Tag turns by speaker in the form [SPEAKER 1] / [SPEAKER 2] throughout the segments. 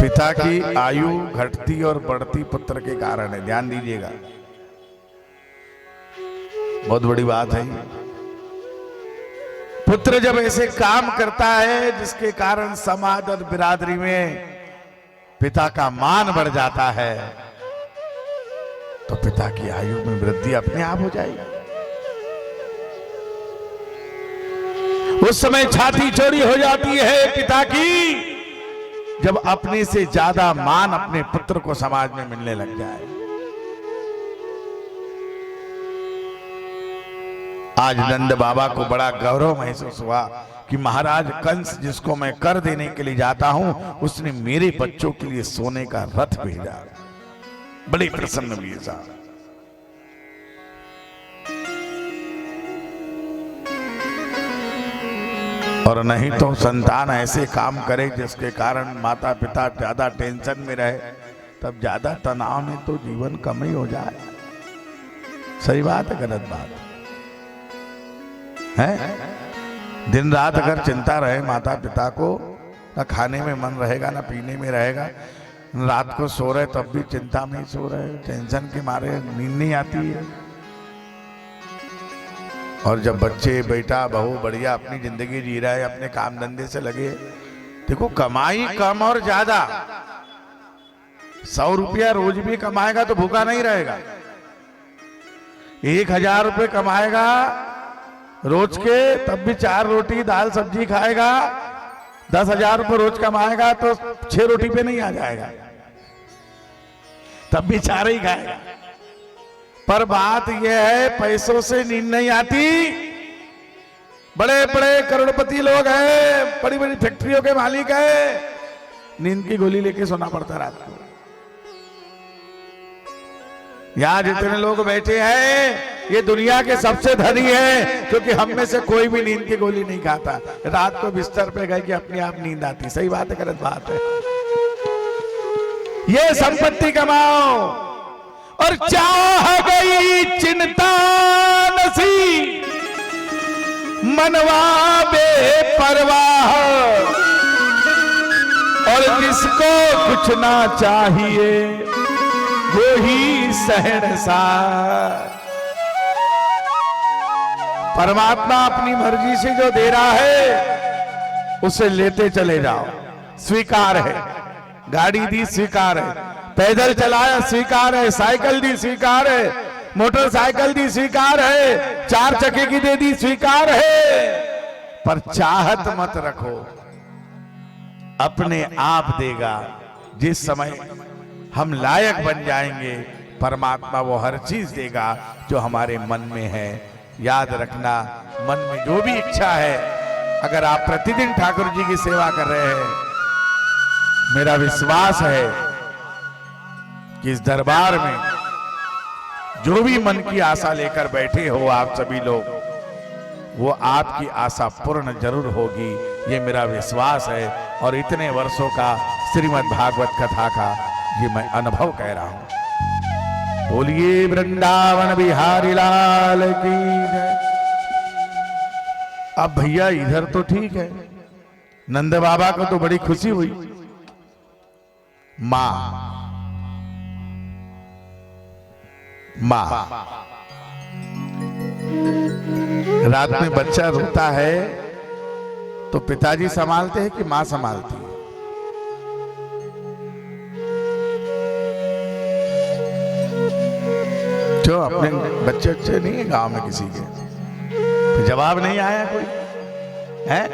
[SPEAKER 1] पिता की आयु घटती और बढ़ती पुत्र के कारण है, ध्यान दीजिएगा, बहुत बड़ी बात है। पुत्र जब ऐसे काम करता है जिसके कारण समाज और बिरादरी में पिता का मान बढ़ जाता है, तो पिता की आयु में वृद्धि अपने आप हो जाएगी। उस समय छाती चौड़ी हो जाती है पिता की, जब अपने से ज्यादा मान अपने पुत्र को समाज में मिलने लग जाए। आज नंद बाबा को बड़ा गौरव महसूस हुआ कि महाराज कंस जिसको मैं कर देने के लिए जाता हूं, उसने मेरे बच्चों के लिए सोने का रथ भेजा। बड़े प्रसन्न हुए साहब। और नहीं तो संतान ऐसे काम करे जिसके कारण माता पिता ज्यादा टेंशन में रहे, तब ज्यादा तनाव में तो जीवन कम ही हो जाए। सही बात है, गलत बात है? दिन रात अगर चिंता रहे माता पिता को, ना खाने में मन रहेगा ना पीने में रहेगा, रात को सो रहे तब भी चिंता में सो रहे, टेंशन के मारे नींद नहीं आती है। और जब बच्चे बेटा बहू बढ़िया अपनी जिंदगी जी रहा है, अपने काम धंधे से लगे, देखो कमाई कम और ज्यादा, 100 रुपया रोज भी कमाएगा तो भूखा नहीं रहेगा। 1000 रुपये कमाएगा रोज के, तब भी 4 रोटी दाल सब्जी खाएगा। 10,000 रुपये रोज कमाएगा तो 6 रोटी पे नहीं आ जाएगा, तब भी 4 ही खाएगा। पर बात यह है, पैसों से नींद नहीं आती। बड़े बड़े करोड़पति लोग हैं, बड़ी बड़ी फैक्ट्रियों के मालिक हैं, नींद की गोली लेके सोना पड़ता रात को। यहां जितने लोग बैठे हैं ये दुनिया के सबसे धनी हैं, क्योंकि हम में से कोई भी नींद की गोली नहीं खाता। रात को बिस्तर पे गए कि अपने आप नींद आती। सही बात है, गलत बात है? ये संपत्ति कमाओ और चाह गई चिंता नसी, मनवा बेपरवाह, और जिसको कुछ ना चाहिए वो ही शहंशाह। परमात्मा अपनी मर्जी से जो दे रहा है उसे लेते चले जाओ, स्वीकार है। गाड़ी दी स्वीकार है, पैदल चलाया स्वीकार है, साइकिल दी स्वीकार है, मोटरसाइकिल दी स्वीकार है, 4 चक्के की दे दी स्वीकार है। पर चाहत मत रखो, अपने आप देगा। जिस समय हम लायक बन जाएंगे, परमात्मा वो हर चीज देगा जो हमारे मन में है। याद रखना, मन में जो भी इच्छा है, अगर आप प्रतिदिन ठाकुर जी की सेवा कर रहे हैं, मेरा विश्वास है कि इस दरबार में जो भी मन की आशा लेकर बैठे हो आप सभी लोग, वो आपकी आशा पूर्ण जरूर होगी, ये मेरा विश्वास है। और इतने वर्षों का श्रीमद् भागवत कथा का ये मैं अनुभव कह रहा हूं। बोलिए वृंदावन बिहारी लाल की जय। अब भैया इधर तो ठीक है, नंद बाबा को तो बड़ी खुशी हुई। मां रात में बच्चा रोता है तो पिताजी संभालते हैं कि मां संभालती है? जो अपने बच्चे अच्छे नहीं है गांव में किसी के, तो जवाब नहीं आया कोई है?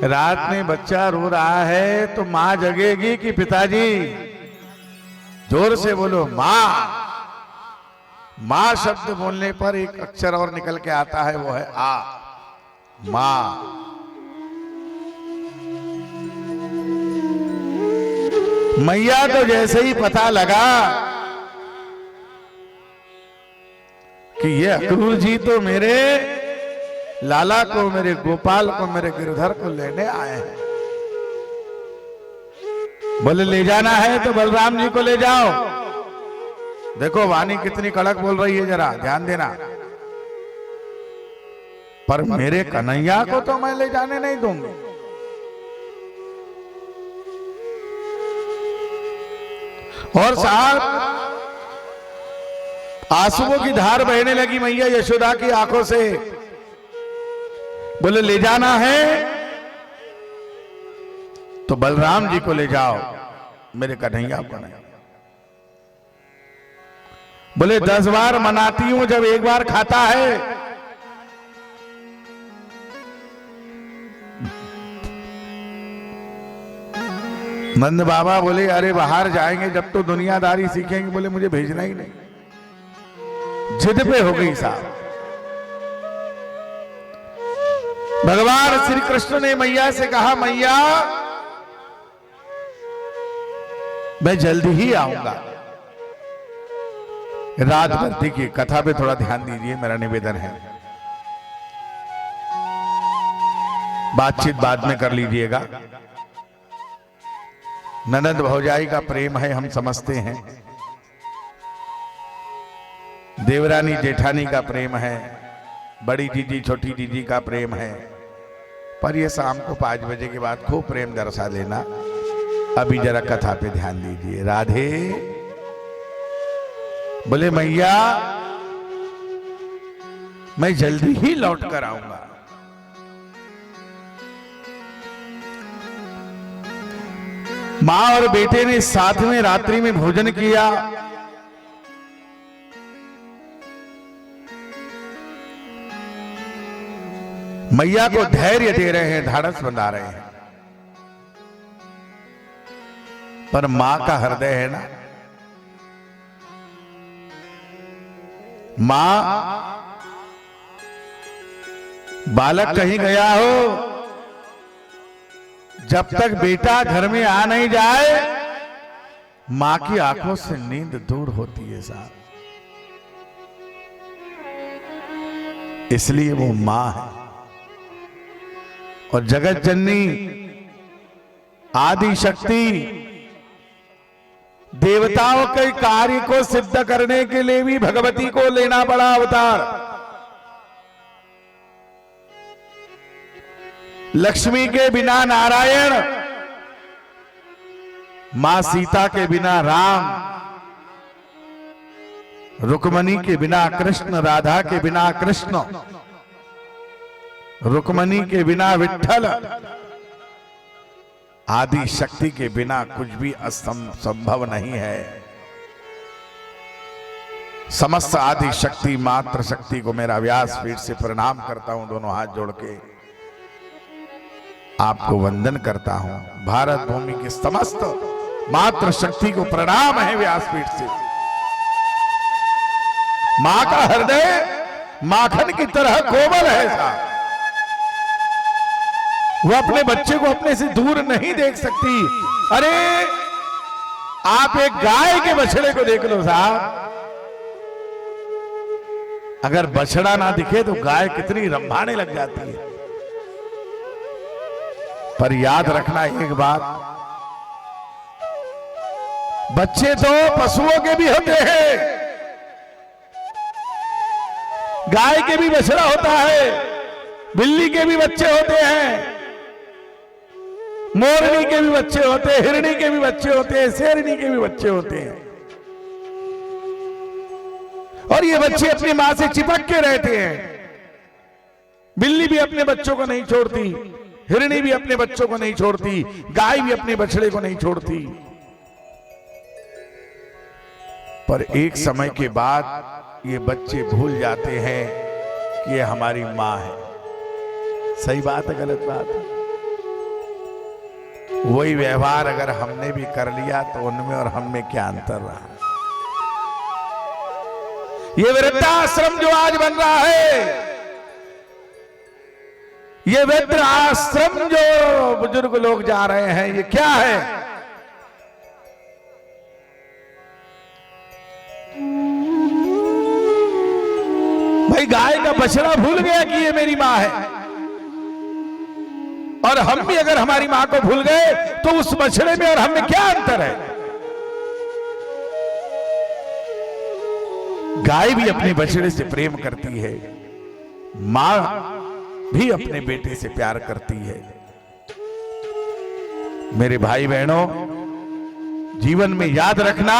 [SPEAKER 1] रात में बच्चा रो रहा है तो मां जगेगी कि पिताजी? जोर से बोलो मां। मां शब्द बोलने पर एक अक्षर और निकल के आता है, वो है आ, मां। मैया तो जैसे ही पता लगा कि ये अक्रूर जी तो मेरे लाला को, मेरे गोपाल को, मेरे गिरधर को लेने आए हैं, बोले ले जाना है तो बलराम जी को ले जाओ। देखो वाणी कितनी कड़क बोल रही है, जरा ध्यान देना। पर मेरे कन्हैया को तो मैं ले जाने नहीं दूंगी। और साहब आंसुओं की धार बहने लगी मैया यशोदा की आंखों से। बोले ले जाना है तो बलराम जी को ले जाओ, मेरे कन्हैया को नहीं। बोले 10 बार मनाती हूं, जब एक बार खाता है। नंद बाबा बोले अरे बाहर जाएंगे जब तो दुनियादारी सीखेंगे। बोले मुझे भेजना ही नहीं। जिद पे हो गई साहब। भगवान श्री कृष्ण ने मैया से कहा मैया मैं जल्दी ही आऊंगा। रात भर देखिए कथा पे थोड़ा ध्यान दीजिए, मेरा निवेदन है। बातचीत बाद में कर लीजिएगा। ननद भौजाई का प्रेम है, हम समझते हैं। देवरानी जेठानी का प्रेम है, बड़ी जीजी छोटी जीजी का प्रेम है। पर ये शाम को 5 बजे के बाद खूब प्रेम दर्शा देना। अभी जरा कथा पे ध्यान दीजिए। राधे बोले मैया मैं जल्दी ही लौट कर आऊंगा। मां और बेटे ने साथ में रात्रि में भोजन किया। मैया को धैर्य दे रहे हैं, ढाढ़स बंधा रहे हैं। पर मां का हृदय है ना, मां बालक कहीं गया हो, जब तक बेटा घर में आ नहीं जाए मां की आंखों से नींद दूर होती है साहब। इसलिए वो मां है। और जगत जननी आदि शक्ति देवताओं के कार्य को सिद्ध करने के लिए भी भगवती को लेना पड़ा अवतार। लक्ष्मी के बिना नारायण, मां सीता के बिना राम, रुक्मणी के बिना कृष्ण, राधा के बिना कृष्ण, रुक्मणी के बिना विठ्ठल, आदि शक्ति के बिना कुछ भी असंभव नहीं है। समस्त आदि शक्ति मात्र शक्ति को मेरा व्यासपीठ से प्रणाम करता हूं, दोनों हाथ जोड़ के आपको वंदन करता हूं। भारत भूमि की समस्त मात्र शक्ति को प्रणाम है व्यासपीठ से। मां का हृदय माखन की तरह कोमल है साहब। वो अपने बच्चे को अपने से दूर नहीं देख सकती। अरे आप एक गाय के बछड़े को देख लो साहब, अगर बछड़ा ना दिखे तो गाय कितनी रंभाने लग जाती है। पर याद रखना एक बात, बच्चे तो पशुओं के भी होते हैं, गाय के भी बछड़ा होता है, बिल्ली के भी बच्चे होते हैं, मोरनी के भी बच्चे होते हैं, हिरनी के भी बच्चे होते हैं, शेरनी के भी बच्चे होते हैं। और ये बच्चे अपनी मां से चिपक के रहते हैं। बिल्ली भी अपने बच्चों को नहीं छोड़ती, हिरनी भी अपने बच्चों को नहीं छोड़ती, गाय भी अपने बछड़े को नहीं छोड़ती। पर एक समय के बाद ये बच्चे भूल जाते हैं कि ये हमारी मां है। सही बात है गलत बात है? वही व्यवहार अगर हमने भी कर लिया तो उनमें और हम में क्या अंतर रहा। ये वृद्धाश्रम जो आज बन रहा है, ये वृद्धाश्रम जो बुजुर्ग लोग जा रहे हैं, ये क्या है? भाई गाय का बछड़ा भूल गया कि ये मेरी मां है, और हम भी अगर हमारी मां को भूल गए तो उस बछड़े में और हम में क्या अंतर है? गाय भी अपने बछड़े से प्रेम करती है, मां भी अपने बेटे से प्यार करती है। मेरे भाई बहनों, जीवन में याद रखना,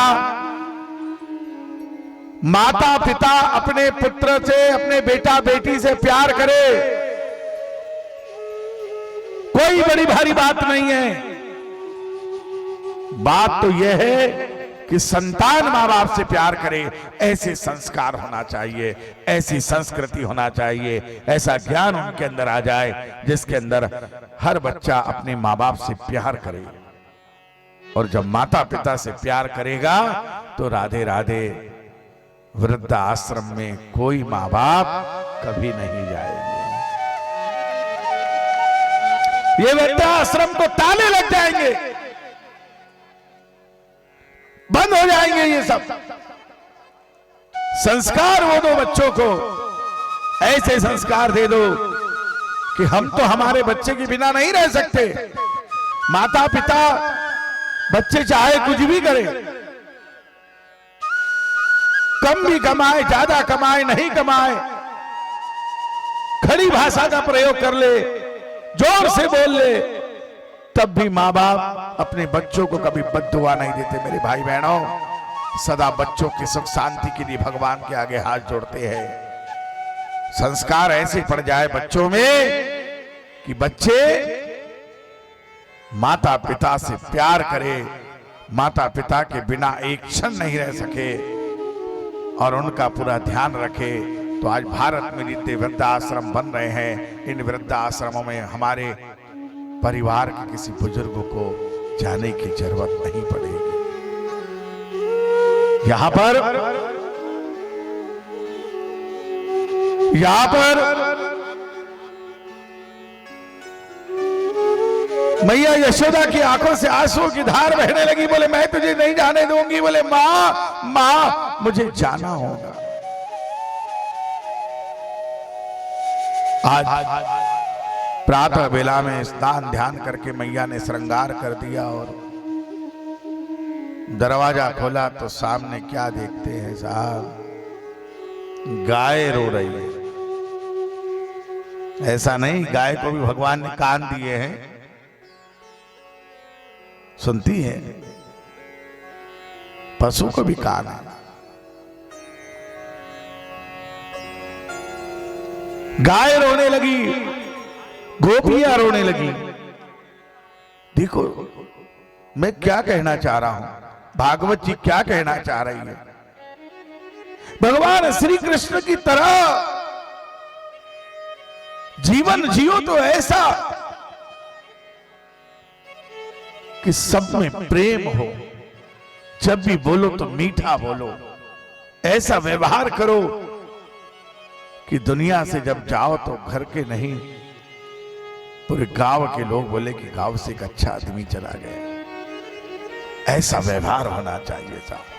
[SPEAKER 1] माता पिता अपने पुत्र से, अपने बेटा बेटी से प्यार करे, कोई बड़ी भारी बात नहीं है। बात तो यह है कि संतान मां बाप से प्यार करे। ऐसे संस्कार होना चाहिए, ऐसी संस्कृति होना चाहिए, ऐसा ज्ञान उनके अंदर आ जाए जिसके अंदर हर बच्चा अपने मां बाप से प्यार करे। और जब माता पिता से प्यार करेगा तो राधे राधे वृद्ध आश्रम में कोई मां बाप कभी नहीं जाएंगे। ये वृद्ध आश्रम को ताले लग जाएंगे, बंद हो जाएंगे। ये सब संस्कार वो दो बच्चों को, ऐसे संस्कार दे दो कि हम तो हमारे बच्चे के बिना नहीं रह सकते। माता पिता बच्चे चाहे कुछ भी करे, कम भी कमाए, ज्यादा कमाए, नहीं कमाए, खड़ी भाषा का प्रयोग कर ले, जोर से बोल ले, तब भी मां बाप अपने बच्चों को कभी बद्दुआ नहीं देते। मेरे भाई बहनों, सदा बच्चों की सुख शांति के लिए भगवान के आगे हाथ जोड़ते हैं। संस्कार ऐसे पड़ जाए बच्चों में कि बच्चे माता पिता से प्यार करे, माता पिता के बिना एक क्षण नहीं रह सके और उनका पूरा ध्यान रखे। तो आज भारत में जितने वृद्धाश्रम बन रहे हैं, इन वृद्धाश्रमों में हमारे परिवार के किसी बुजुर्ग को जाने की जरूरत नहीं पड़ेगी। यहां पर मैया यशोदा की आंखों से आंसुओं की धार बहने लगी। बोले मैं तुझे नहीं जाने दूंगी। बोले मां मुझे जाना होगा। आज प्रातः बेला में स्नान ध्यान करके मैया ने श्रृंगार कर दिया और दरवाजा खोला तो सामने क्या देखते हैं साहब, गाय रो रही है। ऐसा नहीं, गाय को भी भगवान ने कान दिए हैं, सुनती है, पशु को भी कान है। गाय रोने लगी, गोपियां रोने लगी। देखो मैं क्या कहना चाह रहा हूं, भागवत जी क्या कहना चाह रही है। भगवान श्री कृष्ण की तरह जीवन जियो तो ऐसा कि सब में प्रेम हो, जब भी बोलो तो मीठा बोलो, ऐसा व्यवहार करो कि दुनिया से जब जाओ तो घर के नहीं, पूरे गांव के लोग बोले कि गांव से एक अच्छा आदमी चला गया। ऐसा व्यवहार होना चाहिए साहब।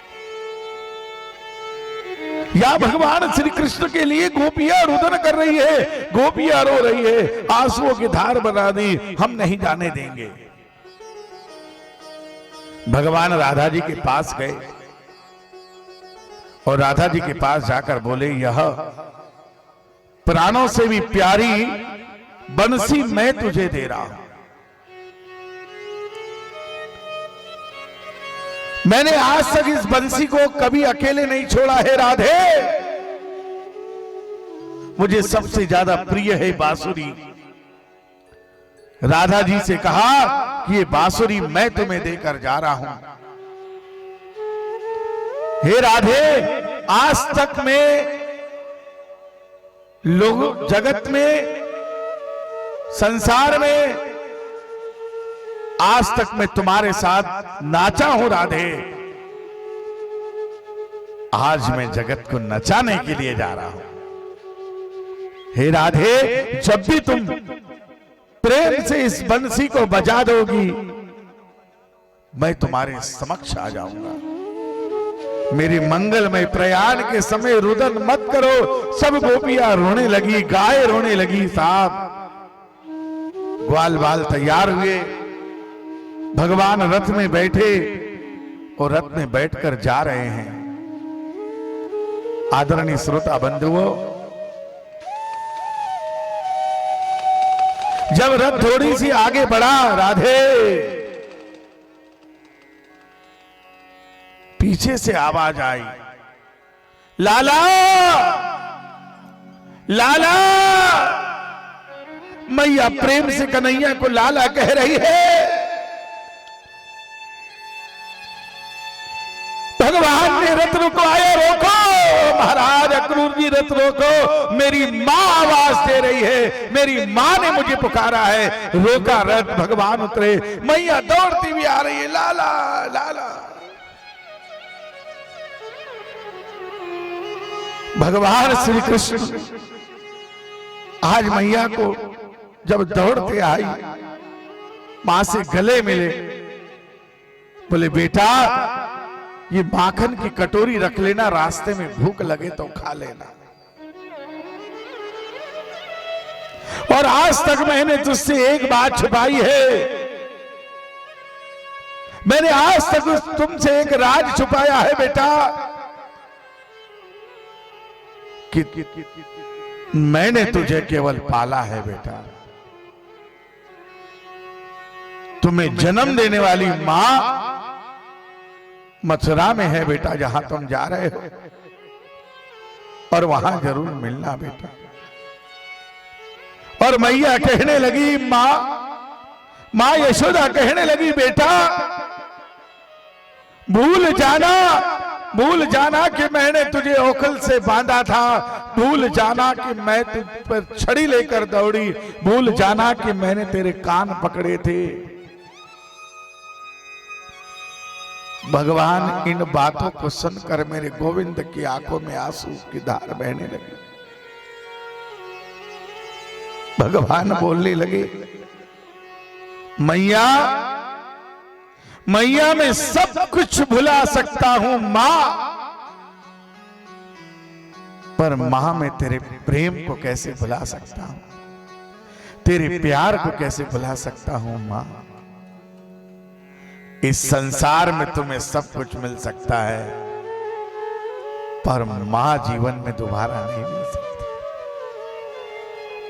[SPEAKER 1] या भगवान श्री कृष्ण के लिए गोपियां रुदन कर रही है, गोपियां रो रही है, आंसुओं की धार बना दी, हम नहीं जाने देंगे। भगवान राधा जी के पास गए और राधा जी के पास जाकर बोले, यह प्राणों से भी प्यारी बंसी मैं तुझे दे रहा हूं। मैंने आज तक इस बंसी को कभी अकेले नहीं छोड़ा है राधे। मुझे सबसे ज्यादा प्रिय है बांसुरी। राधा जी से कहा कि ये बांसुरी मैं तुम्हें देकर जा रहा हूं। हे राधे, आज तक में लोग जगत में, संसार में, आज तक मैं तुम्हारे साथ नाचा हूं राधे। आज मैं जगत को नचाने के लिए जा रहा हूं। हे राधे, जब भी तुम प्रेम से इस बंसी को बजा दोगी, मैं तुम्हारे समक्ष आ जाऊंगा। मेरे मंगलमय प्रयाण के समय रुदन मत करो। सब गोपियां रोने लगी, गाय रोने लगी साहब। ग्वाल बाल तैयार हुए, भगवान रथ में बैठे और रथ में बैठकर जा रहे हैं। आदरणीय श्रोता बंधुओं, जब रथ थोड़ी सी आगे बढ़ा राधे, पीछे से आवाज आई, लाला लाला। मैया प्रेम से कन्हैया को लाला कह रही है। भगवान ने रथ रुकवाया, रोको महाराज अक्रूर जी, रथ रोको, मेरी मां आवाज दे रही है, मेरी मां ने मुझे पुकारा है। रोका रथ, भगवान उतरे, मैया दौड़ती भी आ रही है, लाला लाला। भगवान श्री कृष्ण आज मैया को जब दौड़ते आई, मां से गले मिले, बोले बेटा ये माखन की कटोरी रख लेना, रास्ते में भूख लगे तो खा लेना। और आज तक मैंने तुझसे एक बात छुपाई है, मैंने आज तक तुमसे एक राज छुपाया है बेटा, कि मैंने तुझे केवल पाला है बेटा। तुम्हें जन्म देने वाली मां मथुरा में है बेटा, जहां तुम जा रहे हो, और वहां जरूर मिलना बेटा। और मैया कहने लगी, मां यशोदा कहने लगी, बेटा भूल जाना कि मैंने तुझे ओखल से बांधा था, भूल जाना कि मैं तुझ पर छड़ी लेकर दौड़ी, भूल जाना कि मैंने तेरे कान पकड़े थे। भगवान इन बातों को सुनकर मेरे गोविंद की आंखों में आंसू की धार बहने लगी। भगवान बोलने लगे, मैया मैं सब कुछ भुला सकता हूं मां, पर मां मैं तेरे प्रेम को कैसे भुला सकता हूं, तेरे प्यार को कैसे भुला सकता हूं मां। इस संसार में तुम्हें सब कुछ मिल सकता है, पर मां जीवन में दोबारा नहीं मिल सकती।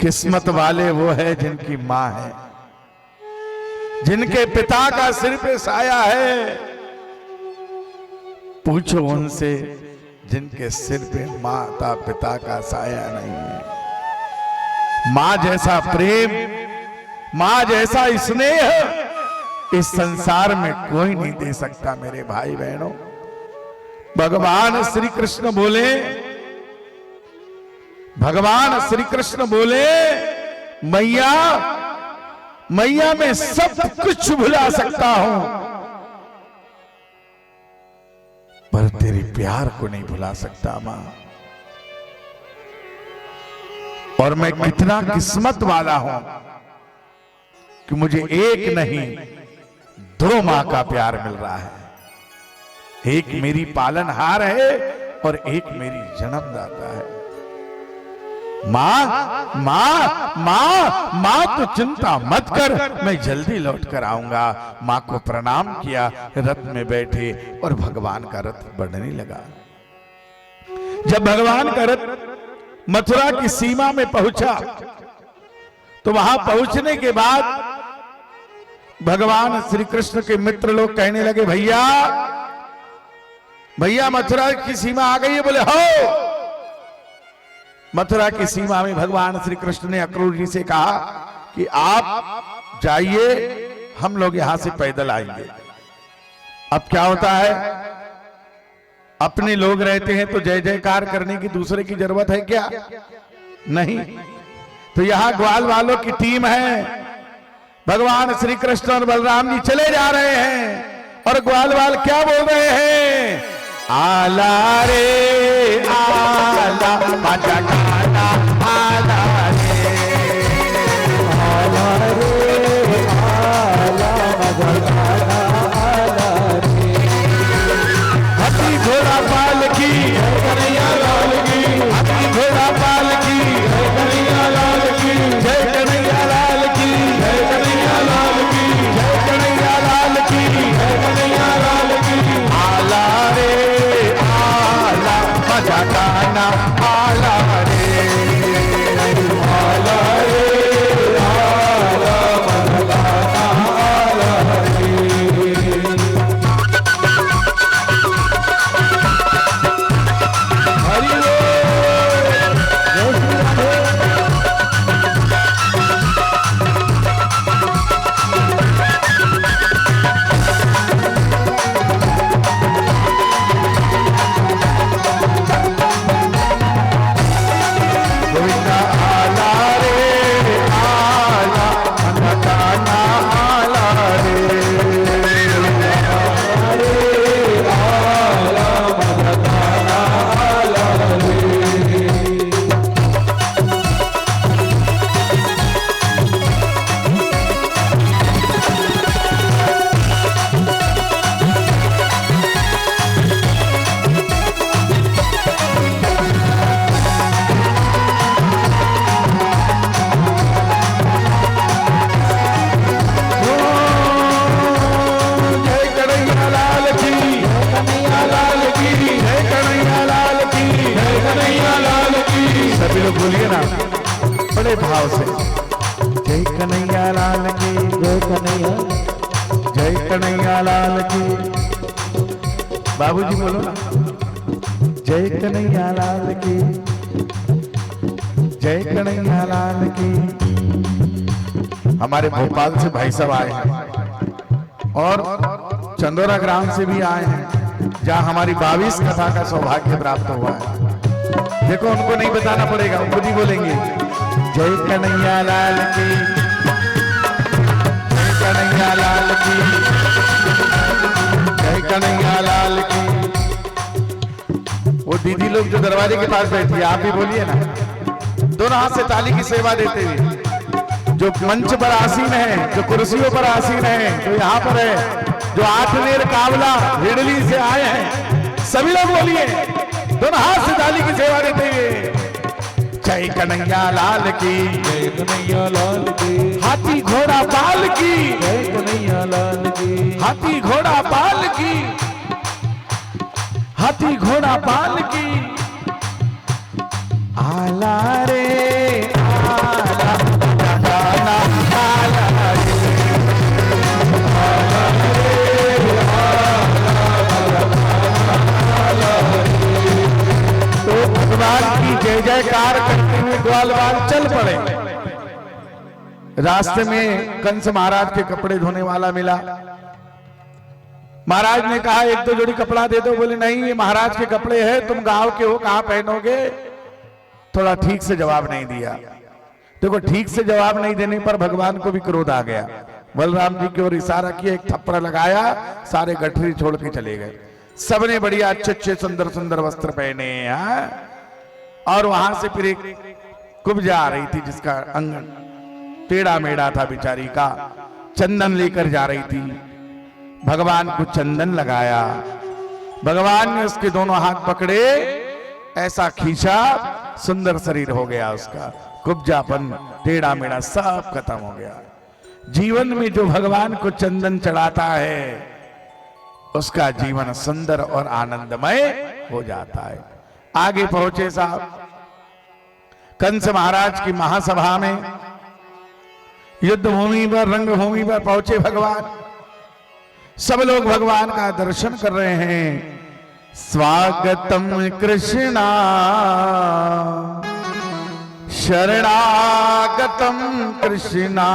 [SPEAKER 1] किस्मत वाले वो है जिनकी मां है, जिनके पिता का सिर पे साया है। पूछो उनसे जिनके सिर पे माता पिता का साया नहीं है। मां जैसा प्रेम, मां जैसा स्नेह इस संसार में कोई नहीं दे सकता मेरे भाई बहनों। भगवान श्री कृष्ण बोले, भगवान श्री कृष्ण बोले, मैया मैं सब कुछ भुला सकता हूं, पर तेरे प्यार को नहीं भुला सकता मां। और मैं कितना किस्मत वाला हूं कि मुझे एक नहीं 2 मां का प्यार मिल रहा है। एक मेरी पालनहार है और एक मेरी जन्मदाता है। मां तो चिंता मत कर, मैं जल्दी लौट कर आऊंगा। मां को प्रणाम किया, रथ में बैठे और भगवान का रथ बढ़ने लगा। जब भगवान का रथ मथुरा की सीमा में पहुंचा, तो वहां पहुंचने के बाद भगवान श्री कृष्ण के मित्र लोग कहने लगे, भैया मथुरा की सीमा आ गई है। बोले हो। मथुरा की सीमा में भगवान श्री कृष्ण ने अक्रूर जी से कहा कि आप जाइए, हम लोग यहां से पैदल आएंगे। अब क्या होता है, अपने लोग रहते हैं तो जय जयकार करने की दूसरे की जरूरत है क्या? नहीं। तो यहां ग्वाल वालों की टीम है, भगवान श्री कृष्ण और बलराम जी चले जा रहे हैं और ग्वाल वाल क्या बोल रहे हैं? आला रे आला मजा गाना आला रे, आला रे आला मजा गाना आला रे। हाथी घोड़ा पाल की कन्हैया लाल की, हाथी घोड़ा पाल की कन्हैया लाल की, जय कन्हैया लाल की, जय कन्हैया लाल की, जय कन्हैया लाल की, जय कन्हैया लाल की। आला रे आला मजा गाना आला रे। बोलिए ना बड़े भाव से। जय कन्हैया लाल की,
[SPEAKER 2] जय कन्हैया,
[SPEAKER 1] जय कन्हैया लाल की। बाबूजी बोलो ना, जय कन्हैया लाल की, जय कन्हैया लाल की। हमारे भोपाल से भाई साहब आए हैं और चंदोरा ग्राम से भी आए हैं, जहां हमारी 22 कथा का सौभाग्य प्राप्त हुआ है। देखो उनको नहीं बताना पड़ेगा, वो खुद ही बोलेंगे जय कन्हैया लाल की, जय कन्हैया लाल की, जय कन्हैया लाल की। वो दीदी लोग जो दरवाजे के पास बैठी है, आप भी बोलिए ना, दोनों हाथ से ताली की सेवा देते हुए। जो मंच पर आसीन है, जो कुर्सियों पर आसीन है, जो यहाँ पर है, जो आठनेर कावला हिडली से आए हैं, सभी लोग बोलिए दोनों हाथ से ताली की सेवा देते हुए जय कन्हैया लाल की,
[SPEAKER 2] जय कन्हैया लाल की,
[SPEAKER 1] हाथी घोड़ा पाल की,
[SPEAKER 2] जय कन्हैया लाल की,
[SPEAKER 1] हाथी घोड़ा पाल की, हाथी घोड़ा पाल की। आला रे आला, जगाना आला रे, आला रे आला रे। तो भगवान की जय जयकार करते हुए ग्वालवाल चल पड़े। रास्ते में कंस महाराज के कपड़े धोने वाला मिला। महाराज ने कहा एक दो जोड़ी कपड़ा दे दो। बोले नहीं, ये महाराज के कपड़े हैं, तुम गांव के हो, कहां पहनोगे। थोड़ा ठीक से जवाब नहीं दिया। देखो ठीक से जवाब नहीं देने पर भगवान को भी क्रोध आ गया। बलराम जी की ओर इशारा किया, एक थप्पड़ लगाया, सारे गठरी छोड़ के चले गए। सबने बढ़िया अच्छे अच्छे सुंदर सुंदर वस्त्र पहने हैं। और वहां से फिर एक कुब्जा आ रही थी, जिसका अंगन टेढ़ा मेढ़ा था, बेचारी का चंदन लेकर जा रही थी। भगवान को चंदन लगाया। भगवान ने उसके दोनों हाथ पकड़े, ऐसा खींचा, सुंदर शरीर हो गया उसका। कुब्जापन टेढ़ा मेढ़ा सब खत्म हो गया। जीवन में जो भगवान को चंदन चढ़ाता है उसका जीवन सुंदर और आनंदमय हो जाता है। आगे पहुंचे साहब, कंस महाराज की महासभा में, युद्ध भूमि पर, रंगभूमि पर पहुंचे भगवान। सब लोग भगवान का दर्शन कर रहे हैं। स्वागतम कृष्णा शरणागतम कृष्णा।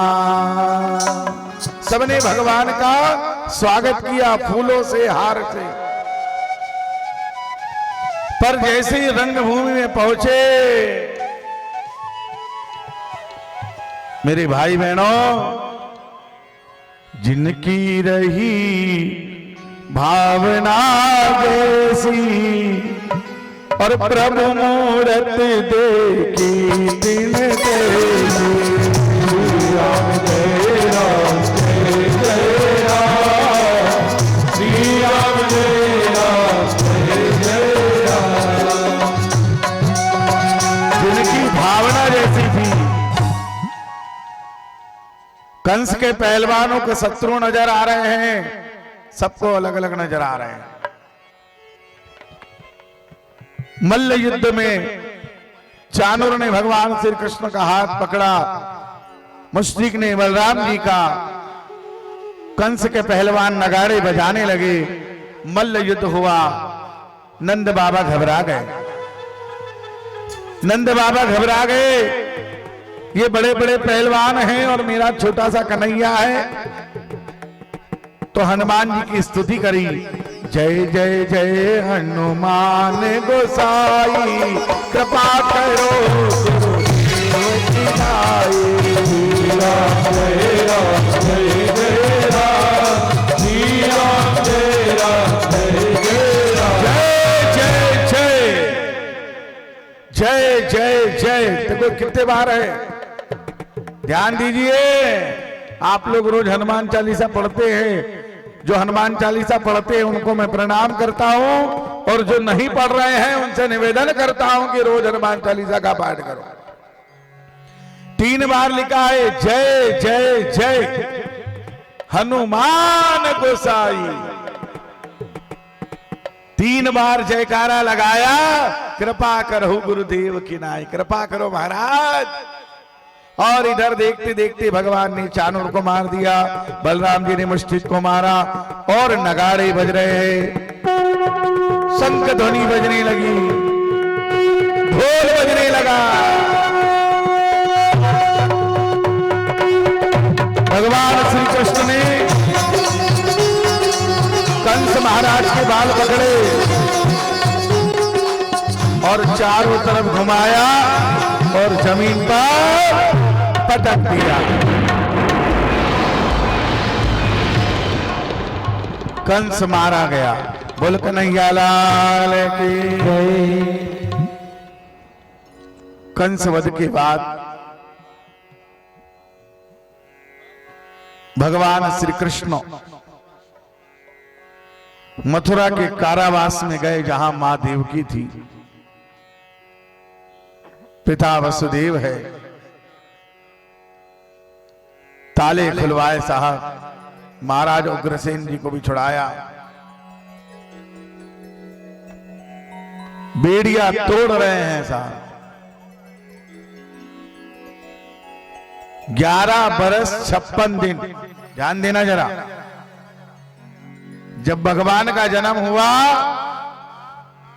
[SPEAKER 1] सबने भगवान का स्वागत किया फूलों से, हार से। पर जैसे ही रंगभूमि में पहुंचे, मेरे भाई बहनों, जिनकी रही भावना जैसी और प्रभु मूरत देखी दिन जैसी। श्री राम जय राम, जय जय राम, श्री राम जय राम, जय जय राम। जिनकी भावना जैसी थी। कंस के पहलवानों के शत्रु नजर आ रहे हैं, सबको अलग अलग नजर आ रहे हैं। मल्ल युद्ध में चाणूर ने भगवान श्री कृष्ण का हाथ पकड़ा, मुश्रिक ने बलराम जी का। कंस के पहलवान नगाड़े बजाने लगे, मल्ल युद्ध हुआ। नंद बाबा घबरा गए। नंद बाबा घबरा गए, ये बड़े बड़े पहलवान हैं और मेरा छोटा सा कन्हैया है। तो हनुमान जी की स्तुति करी, जय जय जय हनुमान गोसाई, कृपा करो राम जय राम, जय जय राम, श्री राम जय राम, जय जय राम, जय जय जय जय जय जय। देखो कितने बार है, ध्यान दीजिए। आप लोग रोज हनुमान चालीसा पढ़ते हैं। जो हनुमान चालीसा पढ़ते हैं उनको मैं प्रणाम करता हूं, और जो नहीं पढ़ रहे हैं उनसे निवेदन करता हूं कि रोज हनुमान चालीसा का पाठ करो। 3 बार लिखा है, जय जय जय हनुमान गोसाई। 3 बार जयकारा लगाया, कृपा करो गुरुदेव की नाई, कृपा करो महाराज। और इधर देखते देखते भगवान ने चाणूर को मार दिया, बलराम जी ने मुष्टिक को मारा, और नगाड़े बज रहे हैं, शंख ध्वनि बजने लगी, ढोल बजने लगा। भगवान श्री कृष्ण ने कंस महाराज के बाल पकड़े और चारों तरफ घुमाया और जमीन पर पटक दिया। कंस मारा गया। बोल कन्हैया लाल की जय। कंस वध के बाद भगवान श्री कृष्ण मथुरा के कारावास में गए, जहां मां देवकी थी, पिता वसुदेव है। ताले खुलवाए साहब, महाराज उग्रसेन जी को भी छुड़ाया, बेड़िया तोड़ रहे हैं साहब। 11 बरस 56 दिन, ध्यान देना जरा। जब भगवान का जन्म हुआ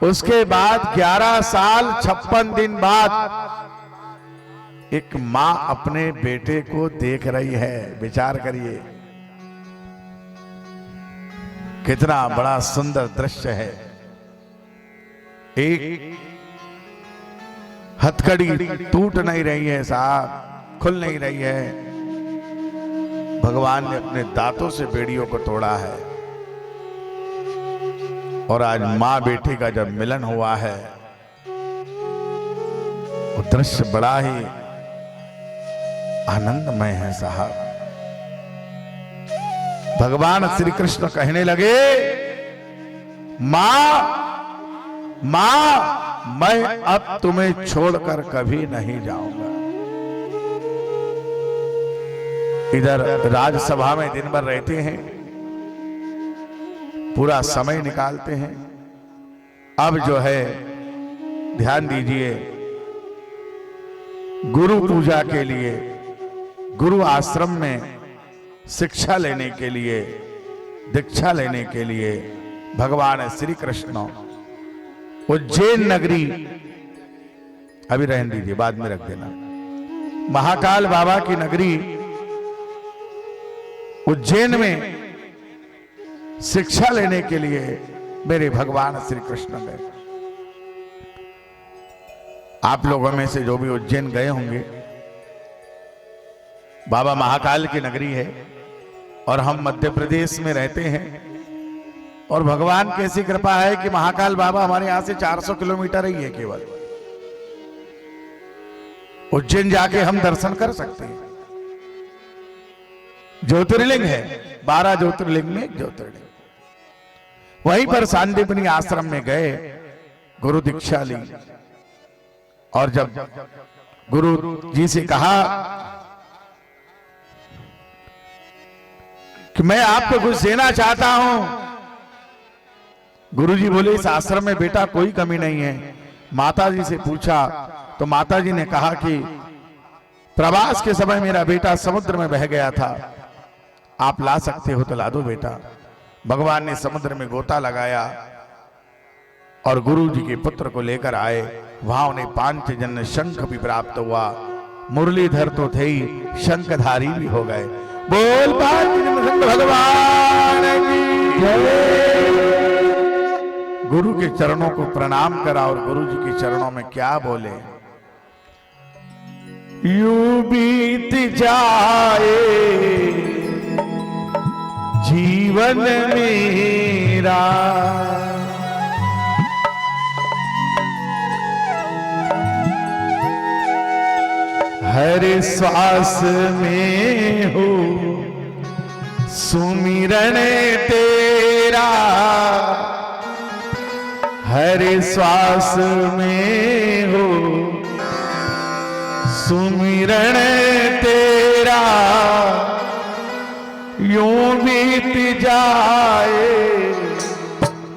[SPEAKER 1] उसके बाद 11 साल 56 दिन बाद एक मां अपने बेटे को देख रही है। विचार करिए, कितना बड़ा सुंदर दृश्य है। एक हथकड़ी टूट नहीं रही है साहब, खुल नहीं रही है। भगवान ने अपने दांतों से बेड़ियों को तोड़ा है। और आज मां बेटे का जब मिलन हुआ है, वो दृश्य बड़ा ही आनंदमय है साहब। भगवान श्री कृष्ण कहने लगे, मां मां मैं अब तुम्हें छोड़कर कभी नहीं जाऊंगा। इधर राजसभा में दिन भर रहते हैं, पूरा समय निकालते हैं। अब जो है ध्यान दीजिए, गुरु पूजा के लिए, गुरु आश्रम में शिक्षा लेने के लिए, दीक्षा लेने के लिए भगवान श्री कृष्ण उज्जैन नगरी, अभी रहने दीजिए बाद में रख देना, महाकाल बाबा की नगरी उज्जैन में शिक्षा लेने के लिए मेरे भगवान श्री कृष्ण गए। आप लोगों में से जो भी उज्जैन गए होंगे, बाबा महाकाल की नगरी है और हम मध्य प्रदेश में रहते हैं। और भगवान की ऐसी कृपा है कि महाकाल बाबा हमारे यहां से 400 किलोमीटर ही है केवल। उज्जैन जाके हम दर्शन कर सकते हैं। ज्योतिर्लिंग है, 12 ज्योतिर्लिंग में एक ज्योतिर्लिंग। वहीं पर सांदीपनी आश्रम में गए, गुरु दीक्षा ली। और जब गुरु जी से कहा कि मैं आपको कुछ देना चाहता हूं, गुरु जी बोले इस आश्रम में बेटा कोई कमी नहीं है। माता जी से पूछा तो माता जी ने कहा कि प्रवास के समय मेरा बेटा समुद्र में बह गया था, आप ला सकते हो तो ला दो बेटा। भगवान ने समुद्र में गोता लगाया और गुरु जी के पुत्र को लेकर आए। वहां उन्हें पांचजन्य शंख भी प्राप्त हुआ। मुरलीधर तो थे ही, शंखधारी भी हो गए। बोल पांचजन्य भगवान की जय। गुरु के चरणों को प्रणाम करा और गुरु जी के चरणों में क्या बोले, यूं बीत जाए जीवन मेरा, हर श्वास में हो सुमिरन तेरा, हर श्वास में हो सुमिरन तेरा, यूं बीत जाए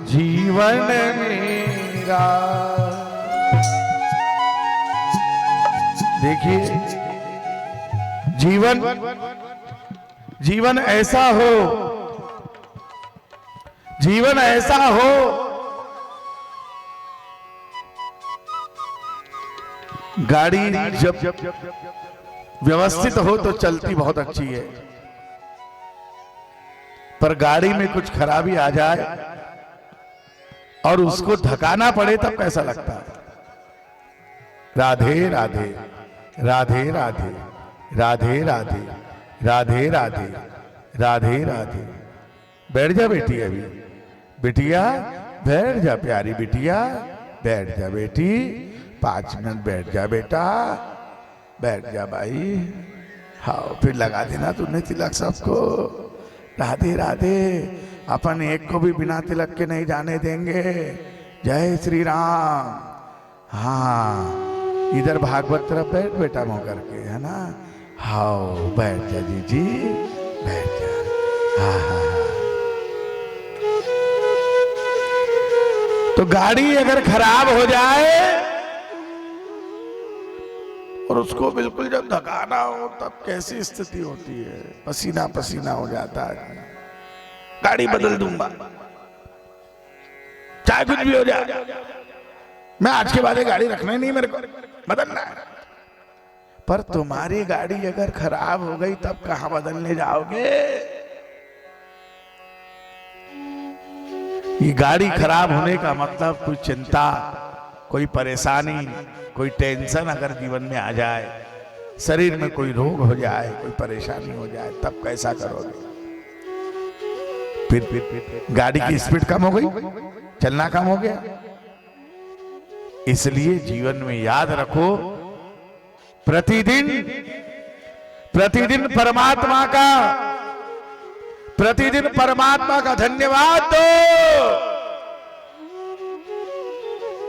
[SPEAKER 1] जीवन जीवन मेरा। देखिए जीवन ऐसा हो, जीवन ऐसा हो गाड़ी जब व्यवस्थित हो तो चलती बहुत अच्छी है, पर गाड़ी में कुछ खराबी आ जाए और उसको धकाना पड़े तब कैसा लगता है। राधे राधे राधे राधे राधे राधे राधे राधे राधे राधे। बैठ जा बेटी, अभी बिटिया बैठ जा, प्यारी बिटिया बैठ जा बेटी, 5 मिनट बैठ जा बेटा, बैठ जा भाई। हाँ फिर लगा देना तूने तिलक सबको। राधे राधे। अपन एक को भी बिना तिलक के नहीं जाने देंगे। जय श्री राम। हाँ इधर भागवत तरफ बैठ बेटा मुंह करके, है ना। हाँ बैठ जा जी बैठ जा। हाँ हाँ हाँ। तो गाड़ी अगर खराब हो जाए और उसको बिल्कुल जब धकाना हो तब कैसी स्थिति होती है, पसीना पसीना हो जाता है। गाड़ी बदल दूंगा चाहे कुछ भी हो जाए, मैं आज के बाद गाड़ी रखना ही नहीं, मेरे को बदलना है। पर तुम्हारी गाड़ी अगर खराब हो गई तब कहां बदलने जाओगे। ये गाड़ी खराब होने का मतलब कोई चिंता, कोई परेशानी, कोई टेंशन अगर जीवन में आ जाए, शरीर में कोई रोग हो जाए, कोई परेशानी हो जाए, तब कैसा करोगे। फिर गाड़ी की स्पीड कम हो गई, चलना कम हो गया। इसलिए जीवन में याद रखो, प्रतिदिन परमात्मा का धन्यवाद दो।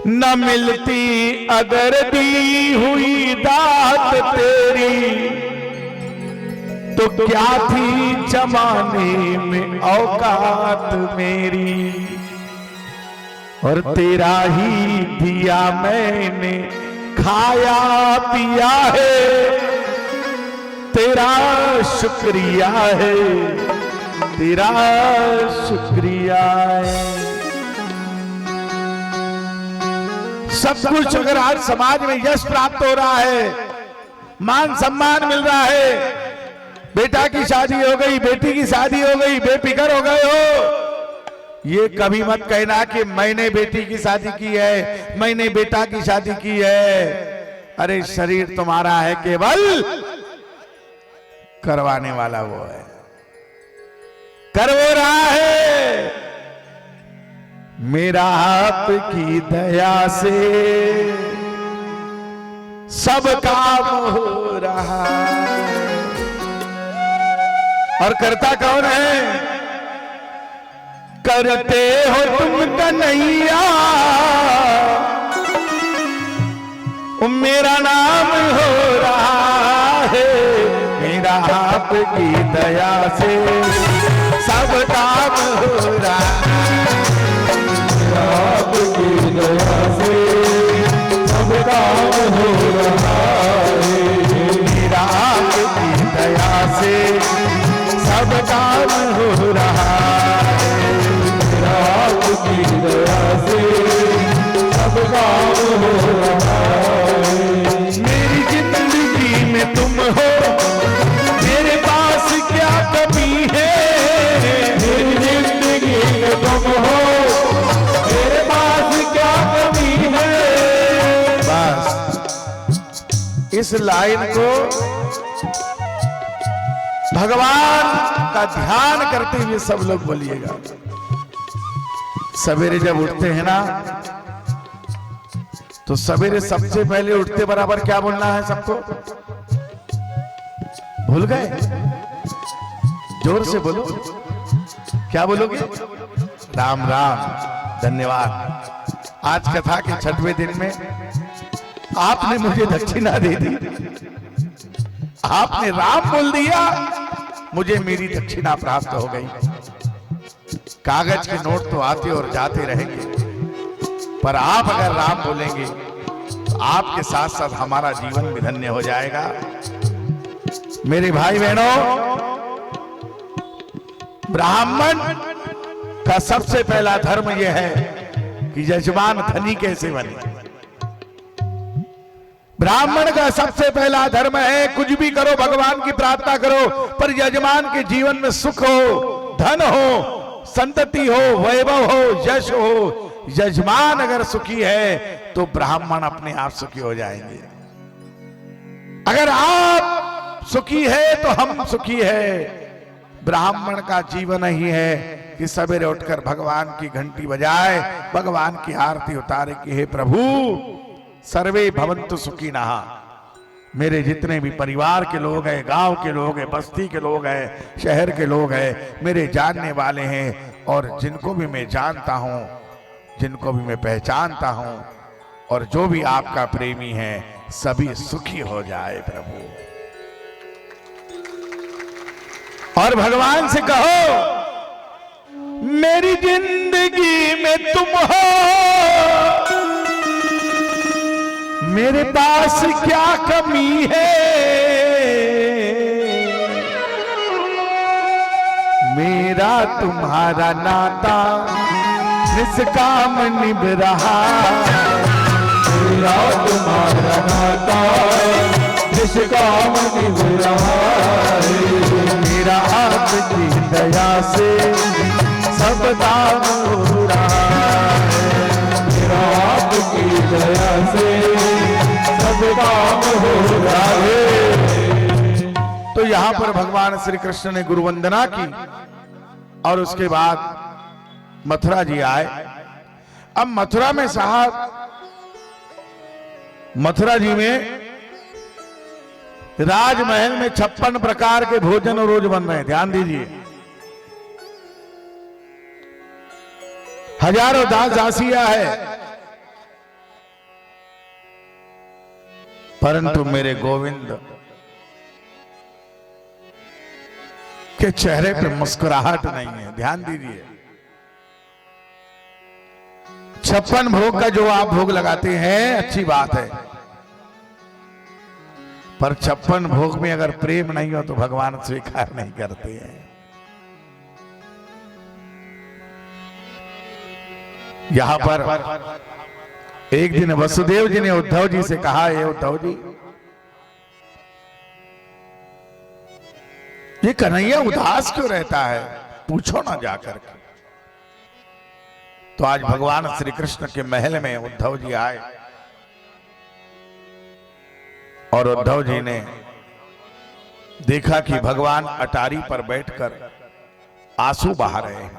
[SPEAKER 1] न मिलती अगर दी हुई दात तेरी, तो क्या थी जमाने में औकात मेरी। और तेरा ही दिया मैंने खाया पिया है, तेरा शुक्रिया है, तेरा शुक्रिया है। सब कुछ अगर आज समाज में यश प्राप्त हो रहा है, मान सम्मान मिल रहा है, बेटा की शादी हो गई, बेटी की शादी हो गई, बेफिक्र हो गए हो, ये कभी मत कहना कि मैंने बेटी की शादी की है, मैंने बेटा की शादी की है। अरे शरीर तुम्हारा है, केवल करवाने वाला वो है, कर वो रहा है। मेरा आपकी दया से सब काम हो रहा है। और करता कौन है? करते हो तुम कन्हैया, मेरा नाम हो रहा है। मेरा आपकी दया से सब काम हो रहा है। आपकी दया से सब काम हो रहा है। मेरा आपकी दया से सब काम हो रहा है। आपकी दया से सब काम हो रहा है। मेरी जिंदगी में तुम हो, मेरे पास क्या कमी है। मेरी जिंदगी में तुम हो, मेरे पास क्या कमी है। बस इस लाइन को भगवान का ध्यान करते हुए सब लोग बोलिएगा। सवेरे जब उठते हैं ना, तो सवेरे सबसे पहले उठते बराबर क्या बोलना है सबको? भूल गए? जोर से बोलो। क्या बोलोगे? राम राम, धन्यवाद। आज कथा के 6वें दिन में आपने मुझे दक्षिणा दे दी, आपने राम बोल दिया, मुझे मेरी दक्षिणा प्राप्त हो गई। कागज के नोट तो आते और जाते रहेंगे, पर आप अगर राम बोलेंगे तो आपके साथ साथ हमारा जीवन भी धन्य हो जाएगा। मेरे भाई बहनों, ब्राह्मण का सबसे पहला धर्म यह है कि यजमान धनी कैसे बने। ब्राह्मण का सबसे पहला धर्म है कुछ भी करो भगवान की प्रार्थना करो, पर यजमान के जीवन में सुख हो, धन हो, संतति हो, वैभव हो, यश हो। यजमान अगर सुखी है तो ब्राह्मण अपने आप सुखी हो जाएंगे। अगर आप सुखी है तो हम सुखी है। ब्राह्मण का जीवन ही है कि सवेरे उठकर भगवान की घंटी बजाए, भगवान की आरती उतारे कि हे प्रभु सर्वे भवन्तु सुखिनः। मेरे जितने भी परिवार के लोग हैं, गांव के लोग हैं, बस्ती के लोग हैं, शहर के लोग हैं, मेरे जानने वाले हैं और जिनको भी मैं जानता हूं, जिनको भी मैं पहचानता हूं, और जो भी आपका प्रेमी है सभी सुखी हो जाए प्रभु। और भगवान से कहो मेरी जिंदगी में तुम हो, मेरे पास क्या कमी है, मेरा तुम्हारा नाता निष्काम निभ रहा।
[SPEAKER 2] मेरा तुम्हारा नाता निष्काम निभ रहा है।
[SPEAKER 1] मेरा आपकी दया से सब काम हो रहा है।
[SPEAKER 2] मेरा आपकी दया से सब काम हो रहा है।
[SPEAKER 1] तो यहां पर भगवान श्री कृष्ण ने गुरु वंदना की और उसके बाद मथुरा जी आए। अब मथुरा में साहब, मथुरा जी में राजमहल में 56 प्रकार के भोजन रोज बन रहे हैं। ध्यान दीजिए, हजारों दास दासियां है, परंतु मेरे गोविंद के चेहरे पे मुस्कुराहट नहीं है। ध्यान दीजिए, 56 भोग का जो आप भोग लगाते हैं अच्छी बात है, पर 56 भोग में अगर प्रेम नहीं हो तो भगवान स्वीकार नहीं करते हैं। यहां पर एक दिन वसुदेव जी ने उद्धव जी से कहा, ये उद्धव जी ये कन्हैया उदास क्यों रहता है, पूछो ना जाकर के। तो आज भगवान श्री कृष्ण के महल में उद्धव जी आए और उद्धव जी ने देखा कि भगवान अटारी पर बैठकर आंसू बहा रहे हैं।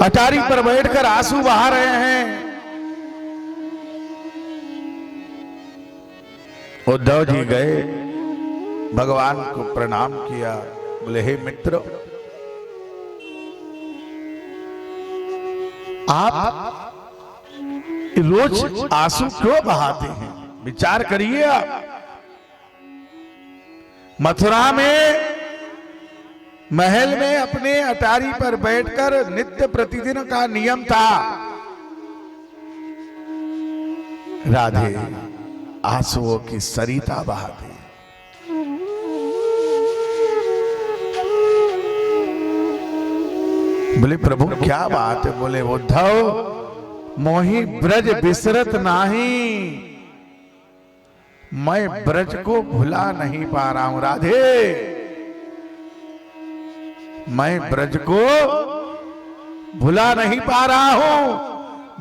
[SPEAKER 1] अटारी पर बैठकर आंसू बहा रहे हैं। उद्धव जी गए, भगवान को प्रणाम किया, बोले हे मित्र, आप रोज आंसू क्यों बहाते हैं, विचार करिए। आप मथुरा में महल में अपने अटारी पर बैठकर नित्य प्रतिदिन का नियम था राधे आंसुओं की सरिता बहाते। बोले प्रभु क्या बात है, बोले उद्धव मोहि ब्रज बिसरत नाही, मैं ब्रज को भुला नहीं पा रहा हूं राधे, मैं ब्रज को भुला नहीं पा रहा हूं।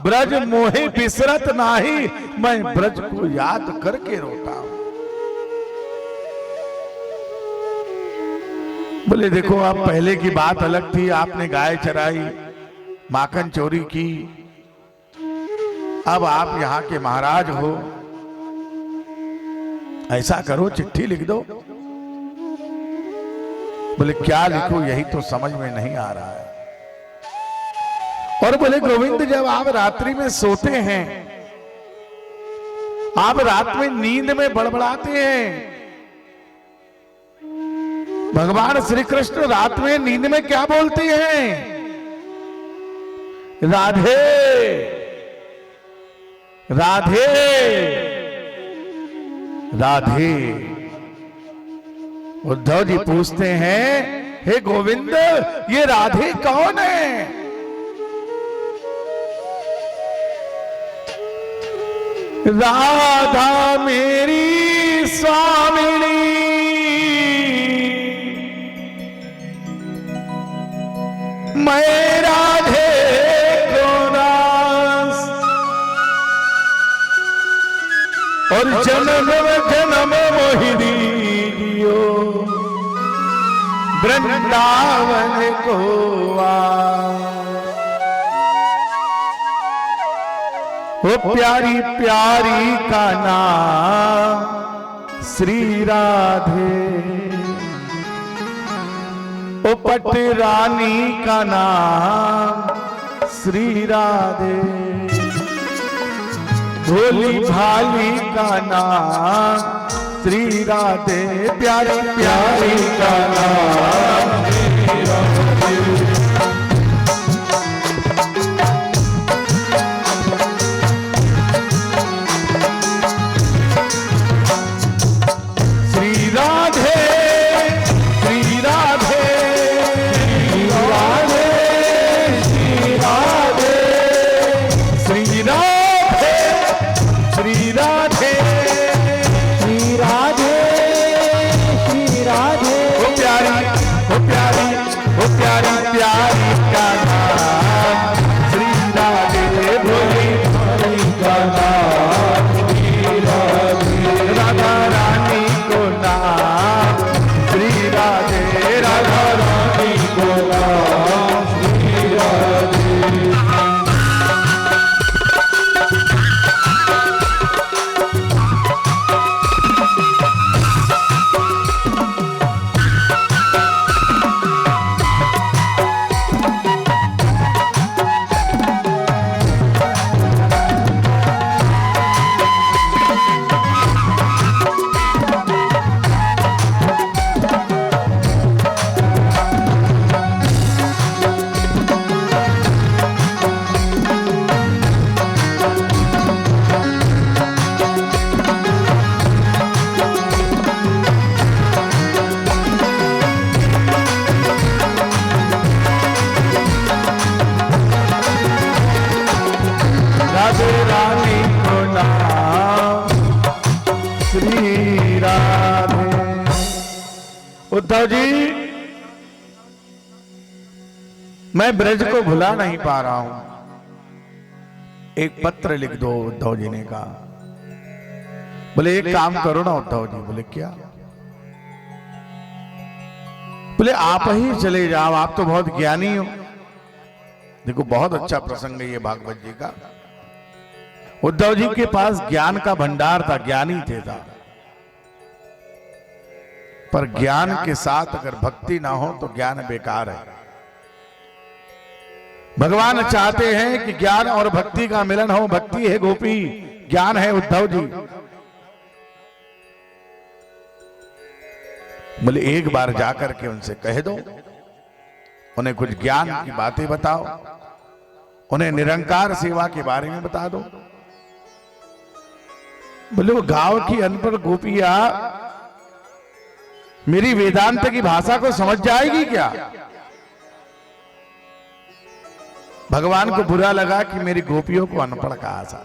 [SPEAKER 1] ब्रज मोहि बिसरत नाही, मैं ब्रज को याद करके रोता हूं। बोले देखो आप पहले की बात अलग थी, आपने गाय चराई, माखन चोरी की, अब आप यहां के महाराज हो, ऐसा करो चिट्ठी लिख दो। बोले क्या लिखूं, यही तो समझ में नहीं आ रहा है। और बोले गोविंद जब आप रात्रि में सोते हैं, आप रात में नींद में बड़बड़ाते हैं, भगवान श्री कृष्ण रात में नींद में क्या बोलते हैं? राधे राधे राधे। उद्धव जी पूछते हैं, हे गोविंद, ये राधे कौन है? राधा मेरी स्वामिनी, मैं राधे को दास, और जन्म जन्म मोहिनी दियो, वृंदावन को वो प्यारी प्यारी का नाम श्री राधे, ओ पट रानी का नाम श्री राधे, भोली भाली का नाम श्री राधे, प्यारी प्यारी का नाम श्री राधे। उद्धव जी, मैं ब्रज को भुला नहीं पा रहा हूं, एक पत्र लिख दो। उद्धव जी ने कहा। बोले एक काम करो ना उद्धव जी। बोले क्या? बोले आप ही चले जाओ, आप तो बहुत ज्ञानी हो। देखो बहुत अच्छा प्रसंग है ये भागवत जी का। उद्धव जी के पास ज्ञान का भंडार था, ज्ञानी थे था, पर ज्ञान के साथ अगर भक्ति ना हो तो ज्ञान बेकार है। भगवान चाहते हैं कि ज्ञान और भक्ति का मिलन हो। भक्ति है गोपी, ज्ञान है उद्धव जी। बोले एक बार जाकर के उनसे कह दो, उन्हें कुछ ज्ञान की बातें बताओ, उन्हें निरंकार सेवा के बारे में बता दो। बोले वो गांव की अनपढ़ गोपियां मेरी वेदांत की भाषा को समझ जाएगी क्या? भगवान को बुरा लगा कि मेरी गोपियों को अनपढ़ कहा था।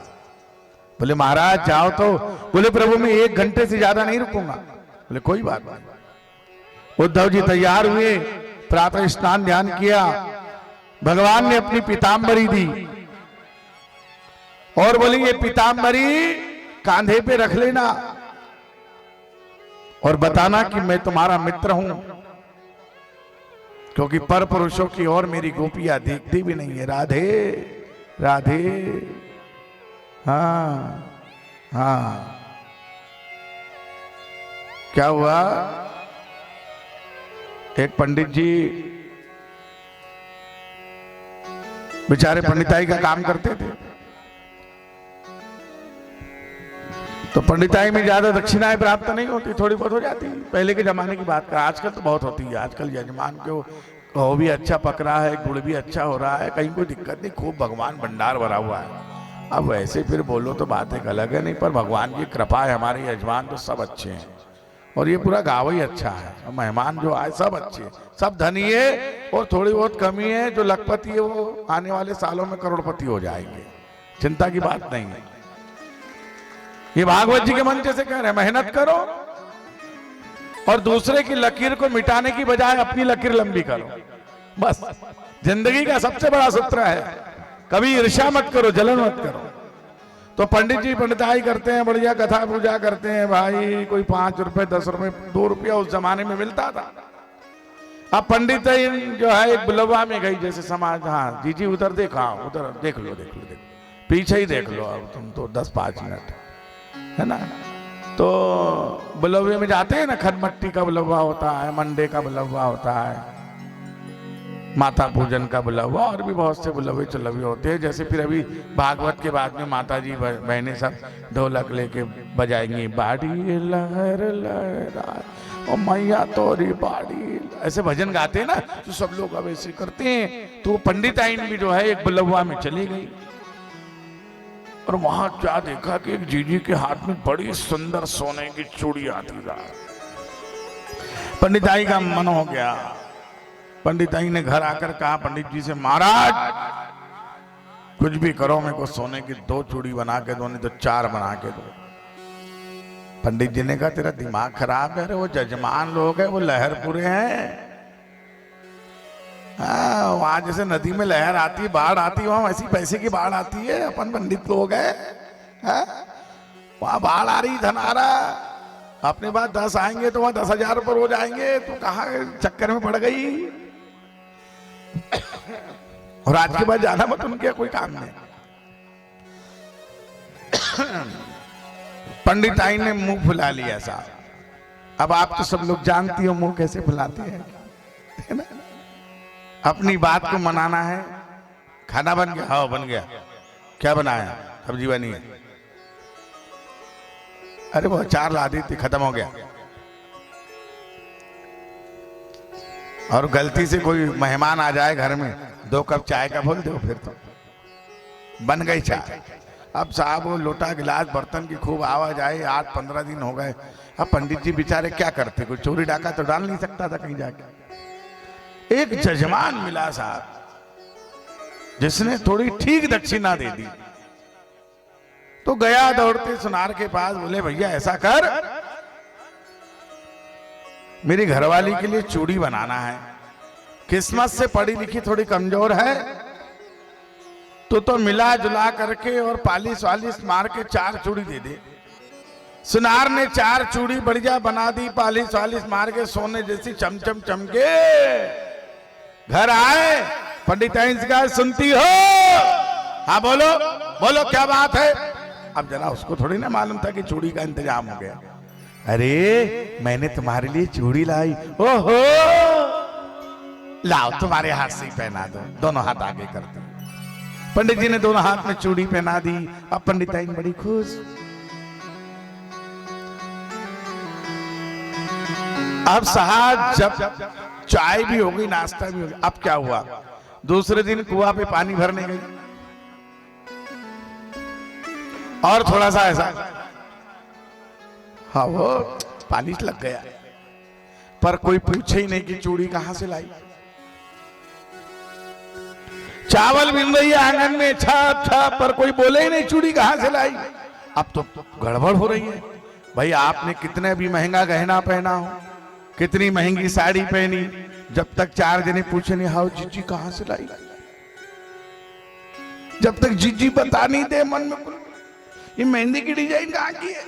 [SPEAKER 1] बोले महाराज जाओ तो। बोले प्रभु मैं 1 घंटे से ज्यादा नहीं रुकूंगा। बोले कोई बात नहीं। उद्धव जी तैयार हुए, प्रातः स्नान ध्यान किया, भगवान ने अपनी पीतांबरी दी और बोले ये पीतांबरी कांधे पे रख लेना और बताना कि मैं तुम्हारा मित्र हूं, क्योंकि पर पुरुषों की ओर मेरी गोपियां देखती भी नहीं है। राधे राधे। हाँ हाँ। क्या हुआ? एक पंडित जी बेचारे पंडिताई का काम करते थे। तो पंडिताई में ज्यादा दक्षिणाएं प्राप्त नहीं होती, थोड़ी बहुत हो जाती। पहले के जमाने की बात कर, आजकल तो बहुत होती है। आजकल यजमान को भी अच्छा पक रहा है, गुड़ भी अच्छा हो रहा है, कहीं कोई दिक्कत नहीं, खूब भगवान भंडार भरा हुआ है। अब वैसे फिर बोलो तो बात एक अलग है, नहीं पर भगवान की कृपा है, हमारे यजमान तो सब अच्छे हैं और ये पूरा गाँव ही अच्छा है। मेहमान जो आए सब अच्छे, सब धनी है और थोड़ी बहुत कमी है, जो लखपति है वो आने वाले सालों में करोड़पति हो जाएंगे, चिंता की बात नहीं है। ये भागवत जी के मंत्र से कह रहे हैं, मेहनत करो और दूसरे की लकीर को मिटाने की बजाय अपनी लकीर लंबी करो, बस जिंदगी का सबसे बड़ा सूत्र है। कभी ईर्ष्या मत करो, जलन मत करो। तो पंडित जी पंडिताई करते हैं, बढ़िया कथा पूजा करते हैं भाई, कोई 5 रुपए 10 रुपए 2 रुपया उस जमाने में मिलता था। अब पंडित जो है एक बुलवा में गई, जैसे समाज, हाँ जी उधर देखा, उधर देख लो पीछे ही देख लो, अब तुम तो 10-5 मिनट है ना। तो बुलवे में जाते हैं ना, खनमट्टी का बुलवा होता है, मंडे का बुलवा होता है, माता पूजन का बुलवा, और भी बहुत से बुलवे चलवे होते हैं। जैसे फिर अभी भागवत के बाद में माता जी बहनें सब ढोलक लेके बजाएंगी, बाड़ी लहर लहराए और मैया तोरी बाड़ी, ऐसे भजन गाते हैं ना, तो सब लोग अब ऐसे करते हैं। तो पंडिताइन भी जो है एक बुलवा में चली गई और वहां क्या देखा कि एक जीजी के हाथ में बड़ी सुंदर सोने की चूड़ी आती था। पंडिताई का मन हो गया। पंडिताई ने घर आकर कहा पंडित जी से, महाराज कुछ भी करो, मेरे को सोने की 2 चूड़ी बना के दो, नहीं तो 4 बना के दो। पंडित जी ने कहा तेरा दिमाग खराब है, वो जजमान लोग हैं, वो लहरपुरे हैं। हाँ, वहां जैसे नदी में लहर आती है, बाढ़ आती है, वहां वैसी पैसे की बाढ़ आती है। अपन पंडित लोग हैं, वहां बाढ़ आ रही, धन आ रहा, अपने बाद 10 आएंगे तो वहां 10,000 पर हो जाएंगे, तो कहाँ चक्कर में पड़ गई। और आज के बाद जाना मत, उनके कोई काम नहीं। पंडिताई ने मुंह फुला लिया साहब। अब आप तो सब लोग जानती हो मुंह कैसे फुलाते हैं, है ना। अपनी बात को मनाना है। खाना बन गया? हाँ बन गया। क्या बनाया? सब्जी बनी है। अरे वो 4 ला दी थी, खत्म हो गया। और गलती से कोई मेहमान आ जाए घर में, 2 कप चाय का बोल दो, फिर तो बन गई चाय। अब साहब वो लोटा गिलास बर्तन की खूब आवाज आई, 8-15 दिन हो गए। अब पंडित जी बेचारे क्या करते, कोई चोरी डाका तो डाल नहीं सकता था कहीं जाके। एक जजमान मिला साहब, जिसने थोड़ी ठीक दक्षिणा दे दी। तो गया दौड़ते सुनार के पास, बोले भैया ऐसा कर, मेरी घरवाली के लिए चूड़ी बनाना है, किस्मत से पढ़ी लिखी थोड़ी कमजोर है, तो मिला जुला करके और पालिश वालिश मार के 4 चूड़ी दे दे। सुनार ने 4 चूड़ी बढ़िया बना दी, पालिश वालिश मार के सोने जैसी चमचम चमके। घर आए, पंडिताइन से कहा सुनती हो? हाँ बोलो बोलो क्या बात है। अब जरा उसको थोड़ी ना मालूम था कि चूड़ी का इंतजाम हो गया। अरे मैंने तुम्हारे लिए चूड़ी लाई। ओहो, लाओ तुम्हारे हाथ से ही पहना दो। दोनों हाथ आगे कर दो। पंडित जी ने दोनों हाथ में चूड़ी पहना दी। अब पंडिताइन बड़ी खुश। अब साहब जब चाय भी हो गई, नाश्ता भी हो गया, अब क्या हुआ, दूसरे दिन कुआं पे पानी भरने गई और थोड़ा सा ऐसा, हाँ वो पानी लग गया, पर कोई पूछे ही नहीं कि चूड़ी कहां से लाई। चावल मिल रही है आंगन में, छाप छाप, पर कोई बोले ही नहीं चूड़ी कहां से लाई। अब तो गड़बड़ हो रही है। भाई आपने कितने भी महंगा गहना पहना हो, कितनी महंगी साड़ी पहनी, जब तक 4 जने पूछे नहीं हाउ जीजी कहां से लाई, जब तक जीजी बता नहीं दे मन में ये मेहंदी की डिजाइन कहां की है?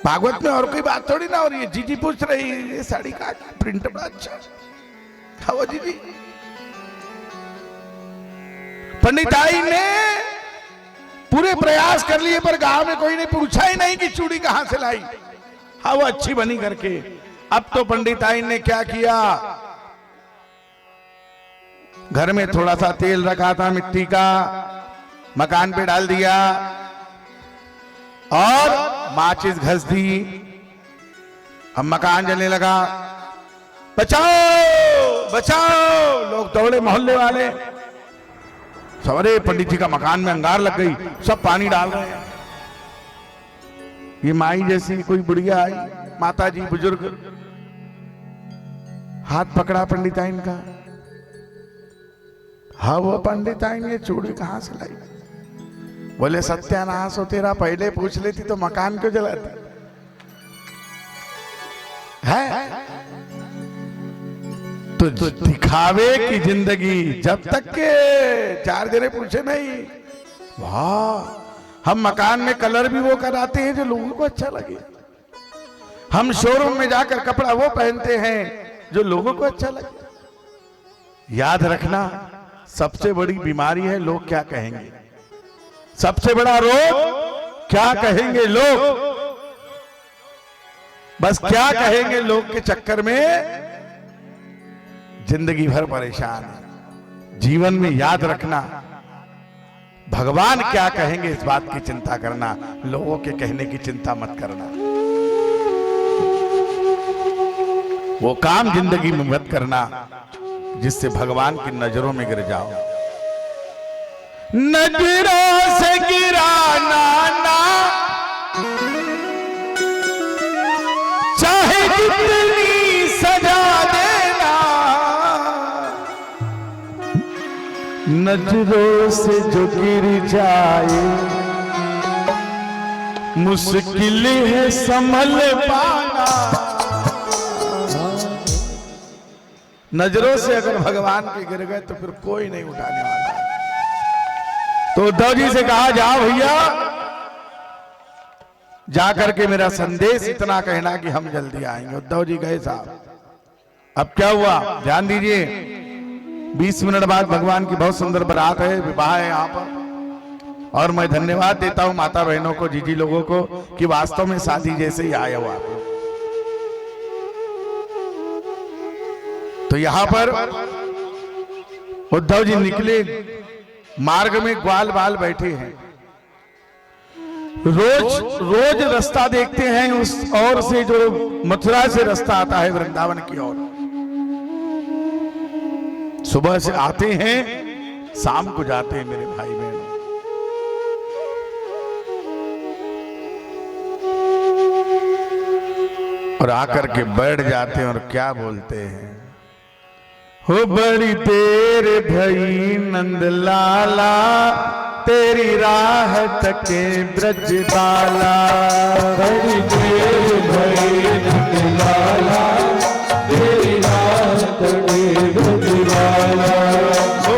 [SPEAKER 1] भागवत में और कोई बात थोड़ी ना हो रही है। जीजी पूछ रही है ये साड़ी का प्रिंट बड़ा अच्छा, हाँ जीजी। पंडिताई ने पूरे प्रयास कर लिए, पर गांव में कोई ने पूछा ही नहीं कि चूड़ी कहां से लाई। हाँ वो अच्छी बनी करके। अब तो पंडिताई ने क्या किया, घर में थोड़ा सा तेल रखा था मिट्टी का, मकान पे डाल दिया और माचिस घस दी। अब मकान जलने लगा। बचाओ बचाओ, लोग दौड़े, मोहल्ले वाले। सवरे पंडित जी का मकान में अंगार लग गई, सब पानी डाल रहे हैं। ये माई जैसी कोई बुढ़िया आई, माता जी बुजुर्ग, हाथ पकड़ा पंडिताइन का। हाँ वो पंडिताइन, ये चूड़ी कहां से लाई? बोले सत्यानाश हो तेरा, पहले पूछ लेती तो मकान क्यों जलाती है? तो दिखावे की जिंदगी, जब तक के चार जने पूछे नहीं। वाह, हम मकान में कलर भी वो कराते हैं जो लोगों को अच्छा लगे। हम शोरूम में जाकर कपड़ा वो पहनते हैं जो लोगों को अच्छा लगे। याद रखना, सबसे बड़ी बीमारी है लोग क्या कहेंगे। सबसे बड़ा रोग क्या कहेंगे लोग। बस क्या कहेंगे लोग के चक्कर में जिंदगी भर परेशान है। जीवन में याद रखना, भगवान क्या कहेंगे इस बात की चिंता करना, लोगों के कहने की चिंता मत करना। वो काम जिंदगी में मत करना जिससे भगवान की नजरों में गिर जाओ। नजरों से गिराना ना, चाहे जितनी सजा देना। नजरों से जो गिर जाए मुश्किल है संभल पाना। नजरों से अगर भगवान के गिर गए तो फिर कोई नहीं उठाने वाला। तो उद्धव जी से कहा, जाओ भैया, जाकर के मेरा संदेश इतना कहना कि हम जल्दी आएंगे। उद्धव जी गए साहब। अब क्या हुआ ध्यान दीजिए। 20 मिनट बाद भगवान की बहुत सुंदर बारात है, विवाह है यहाँ पर। और मैं धन्यवाद देता हूं माता बहनों को, जीजी लोगों को, कि वास्तव में शादी जैसे ही आया हुआ। तो यहां पर उद्धव जी निकले, मार्ग में ग्वाल बाल बैठे हैं। रोज रोज रास्ता देखते हैं उस ओर से जो मथुरा से रास्ता आता है वृंदावन की ओर। सुबह से आते हैं, शाम को जाते हैं मेरे भाई बहनों। और आकर के बैठ जाते हैं और क्या बोलते हैं, हो बड़ी देर भई नंद लाला, तेरी राह तके ब्रज बाला।
[SPEAKER 2] बड़ी देर भई नंद लाला, तेरी राह तके ब्रज बाला।
[SPEAKER 1] हो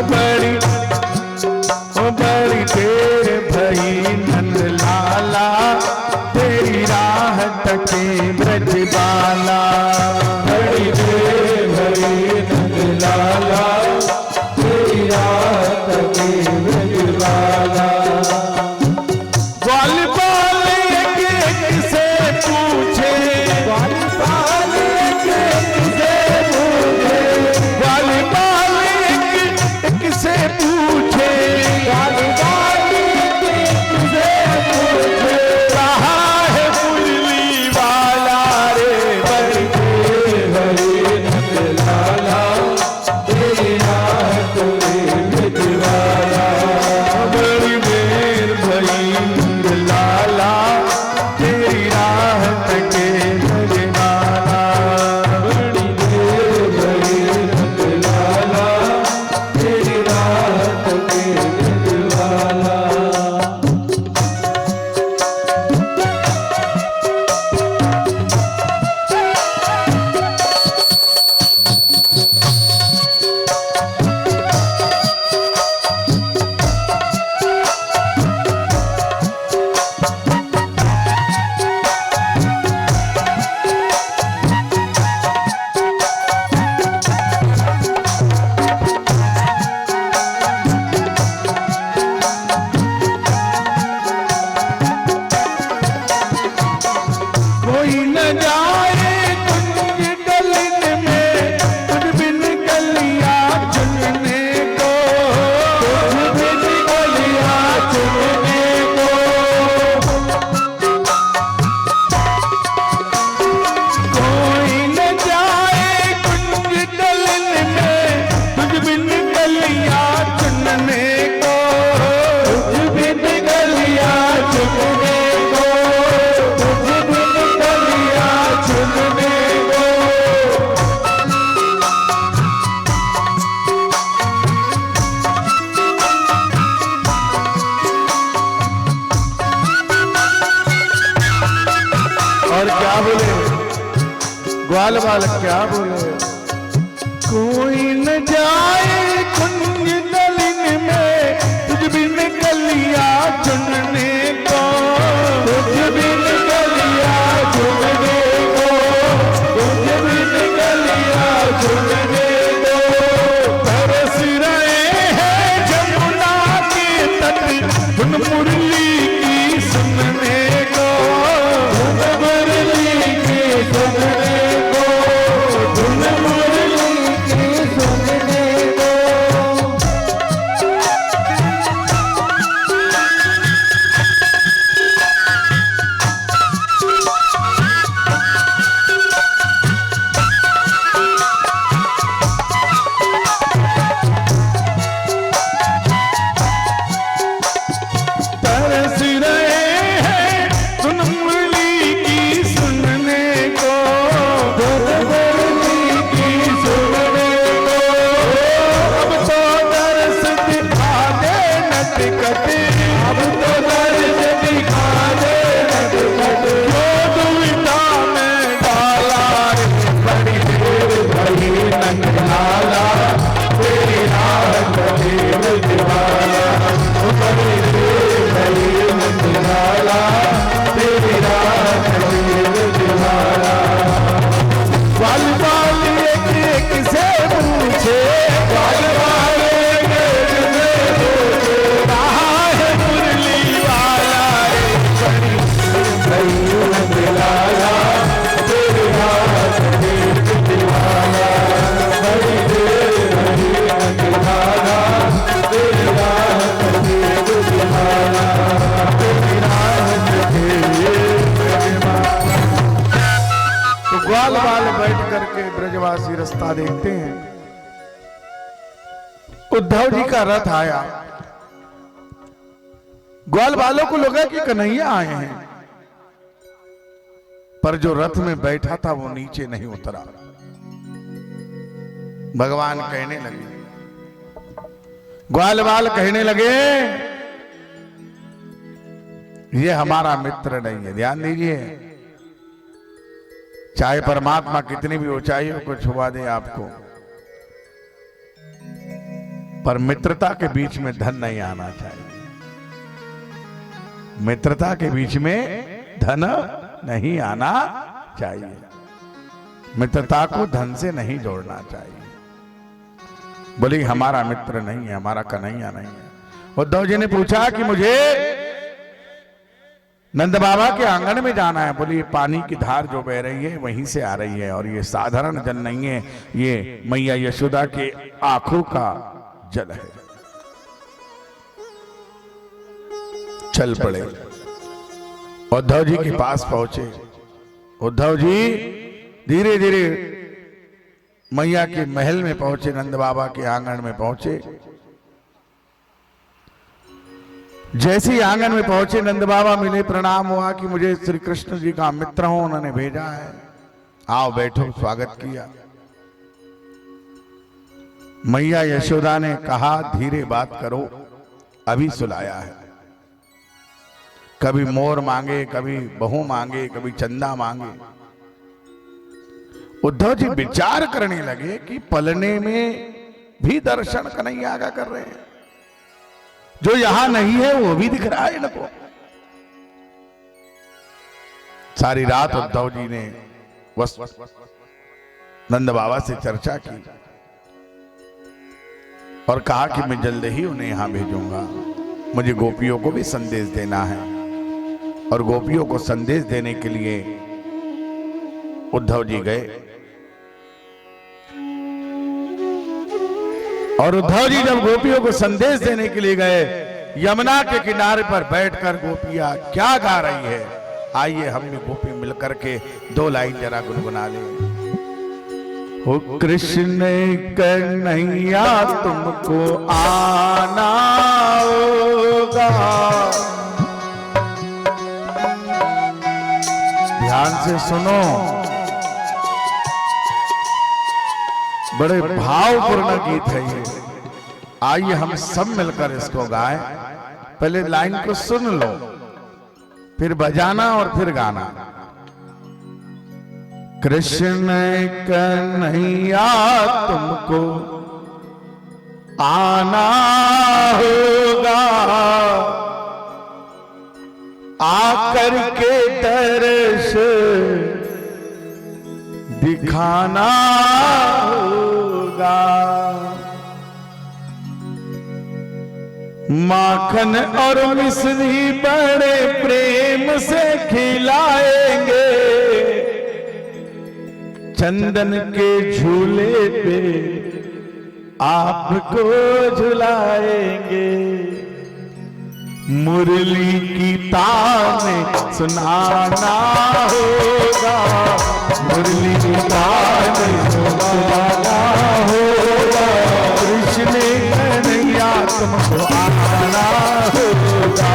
[SPEAKER 1] बड़ी देर भई नंद लाला, तेरी राह तके ब्रज बाला।
[SPEAKER 2] बड़ी देर भई नंद लाला, तेरी राह तके ब्रज बाला।
[SPEAKER 1] ग्वाल बाल एक एक से पूछे,
[SPEAKER 2] ग्वाल बाल एक
[SPEAKER 1] ग्वाल बाल क्या बोले? कोई न जाए कुंज नलिन में तुझ बिन कलिया चुनने को, तुझ बिन कलिया चुनने को, तुझ बिन कलिया चुनने को। तरस रहे हैं जमुना के तट धुन मुरली की सुनने को, धुन मुरली की सुनने को, धुन मुरली की सुनने को। तरस रहे हैं धुन मुरली की सुनने को, धुन मुरली की सुनने को। अब तो दर्श दिखा दे नटखट, अब तो दर्श दिखा दे नटखट। जो दुविधा में डाला रे बड़ी देर भई नंदलाला, तेरी राह कबीर दीवाना। बड़ी देर भई नंदलाला, तेरी राह कबीर दीवाना। ग्वाल बाल एक एक से पूछे, ग्वाल बाल एक एक से पूछे, कहाँ है मुरली वाला रे बड़ी देर भई नंदलाला, तेरी राह कबीर दीवाना। बड़ी देर भई नंदलाला, तेरी राह कबीर दीवाना, तेरी राह कबीर दीवाना। तो ग्वाल बाल बैठ करके ब्रजवासी रास्ता देखते हैं। उद्धव जी का रथ आया। ग्वाल बालों को लगा कि कन्हैया आए हैं, पर जो रथ में बैठा था वो नीचे नहीं उतरा। भगवान कहने लगे, ग्वाल बाल कहने लगे, ये हमारा मित्र नहीं है। ध्यान दीजिए, चाहे परमात्मा कितनी भी ऊंचाइयों को छुआ दे आपको, पर मित्रता के बीच में धन नहीं आना चाहिए। मित्रता के बीच में धन नहीं आना चाहिए। मित्रता को धन से नहीं जोड़ना चाहिए। बोले हमारा मित्र नहीं है, हमारा कन्हैया नहीं है। उद्धव जी ने पूछा कि मुझे नंद बाबा के आंगन में जाना है। बोले ये पानी की धार जो बह रही है वहीं से आ रही है, और ये साधारण जल नहीं है, ये मैया यशोदा के आंखों का जल है। चल पड़े, उद्धव जी के पास पहुंचे। उद्धव जी धीरे धीरे मैया के महल में पहुंचे, नंद बाबा के आंगन में पहुंचे। जैसे ही आंगन में पहुंचे, नंद बाबा मिले, प्रणाम हुआ कि मुझे श्री कृष्ण जी का मित्र हूं, उन्होंने भेजा है, आओ बैठो। स्वागत किया। मैया यशोदा ने कहा धीरे बात करो, अभी सुलाया है। कभी मोर मांगे, कभी बहू मांगे, कभी चंदा मांगे। उद्धव जी विचार करने लगे कि पलने में भी दर्शन कन्हैया का कर रहे हैं, जो यहां नहीं है वो भी दिख रहा है इनको। सारी रात उद्धव जी ने नंद बाबा से चर्चा की और कहा कि मैं जल्द ही उन्हें यहां भेजूंगा। मुझे गोपियों को भी संदेश देना है, और गोपियों को संदेश देने के लिए उद्धव जी गए। और उद्धव जी जब गोपियों को संदेश देने के लिए गए, यमुना के किनारे पर बैठकर गोपियां क्या गा रही है, आइए हम भी गोपी मिलकर के दो लाइन जरा गुनगुना ले। हो कृष्ण कन्हैया तुमको आना होगा। ध्यान से सुनो, बड़े भावपूर्ण गीत है ये। आइए हम सब मिलकर इसको गाएं। पहले लाइन को सुन लो, फिर बजाना और फिर गाना। कृष्ण कन्हैया तुमको आना होगा, आकर के दर्श दिखाना होगा। माखन और मिश्री बड़े प्रेम से खिलाएंगे, चंदन के झूले पे आपको झुलाएंगे। मुरली की तान सुनाना होगा, मुरली की तान सुनाना होगा। कृष्ण कन्हैया तुमको आना होगा,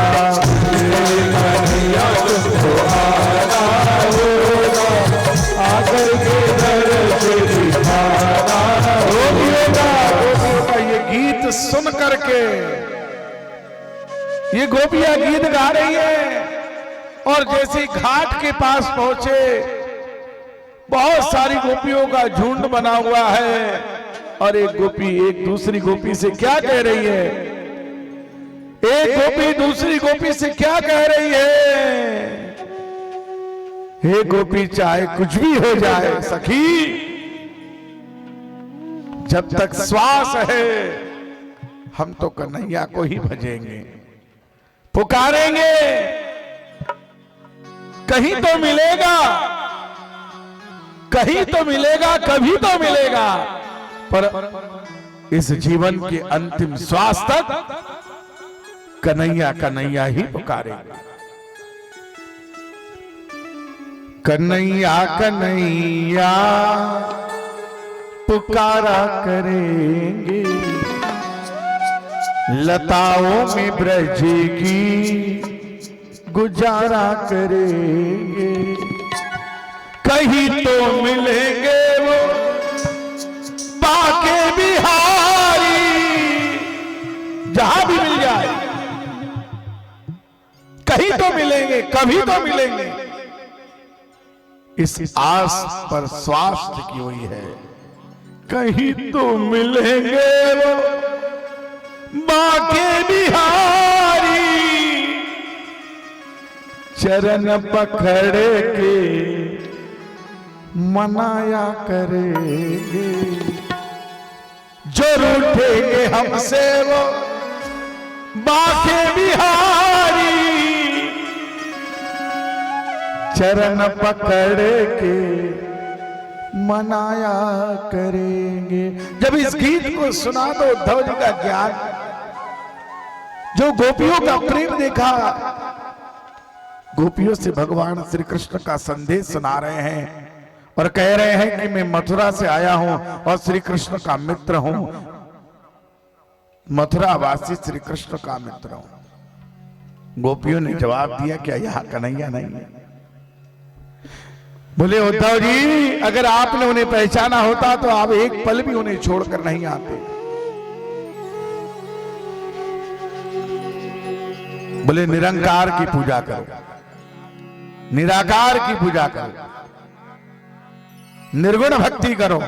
[SPEAKER 1] कन्हैया तुमको आना होगा, आकर के दर्श दिखाना होगा। ये गीत सुन करके ये गोपियां गीत गा रही है, और जैसे घाट के पास पहुंचे बहुत सारी गोपियों का झुंड बना हुआ है, और एक गोपी एक दूसरी गोपी से क्या कह रही है, एक गोपी दूसरी गोपी से क्या कह रही है, हे गोपी चाहे कुछ भी हो जाए सखी, जब तक श्वास है हम तो कन्हैया को ही भजेंगे, पुकारेंगे। कहीं तो मिलेगा, कहीं तो मिलेगा, कभी तो मिलेगा, पर इस जीवन के अंतिम श्वास तक कन्हैया कन्हैया ही पुकारेंगे। कन्हैया कन्हैया पुकारा करेंगे, लताओं में ब्रज की गुजारा करेंगे। कहीं तो मिलेंगे वो बाके बिहारी, जहां भी मिल जाए कहीं तो मिलेंगे, कभी तो मिलेंगे, इस आस पर श्वास टिकी हुई है। कहीं तो मिलेंगे वो बाके बिहारी, चरण पकड़ के मनाया करेंगे। जो रूठेंगे हमसे वो बाके बिहारी, चरण पकड़ के मनाया करेंगे। जब इस गीत को सुना तो उद्धव जी का ज्ञान, जो गोपियों का प्रेम देखा, गोपियों से भगवान श्री कृष्ण का संदेश सुना रहे हैं और कह रहे हैं कि मैं मथुरा से आया हूं और श्री कृष्ण का मित्र हूं, मथुरा वासी श्री कृष्ण का मित्र हूं। गोपियों ने जवाब दिया, क्या यहां कन्हैया नहीं है? बोले उद्धव जी, अगर आपने उन्हें पहचाना होता तो आप एक पल भी उन्हें छोड़कर नहीं आते। बोले निरंकार की पूजा करो, निराकार की पूजा करो, निर्गुण भक्ति करो।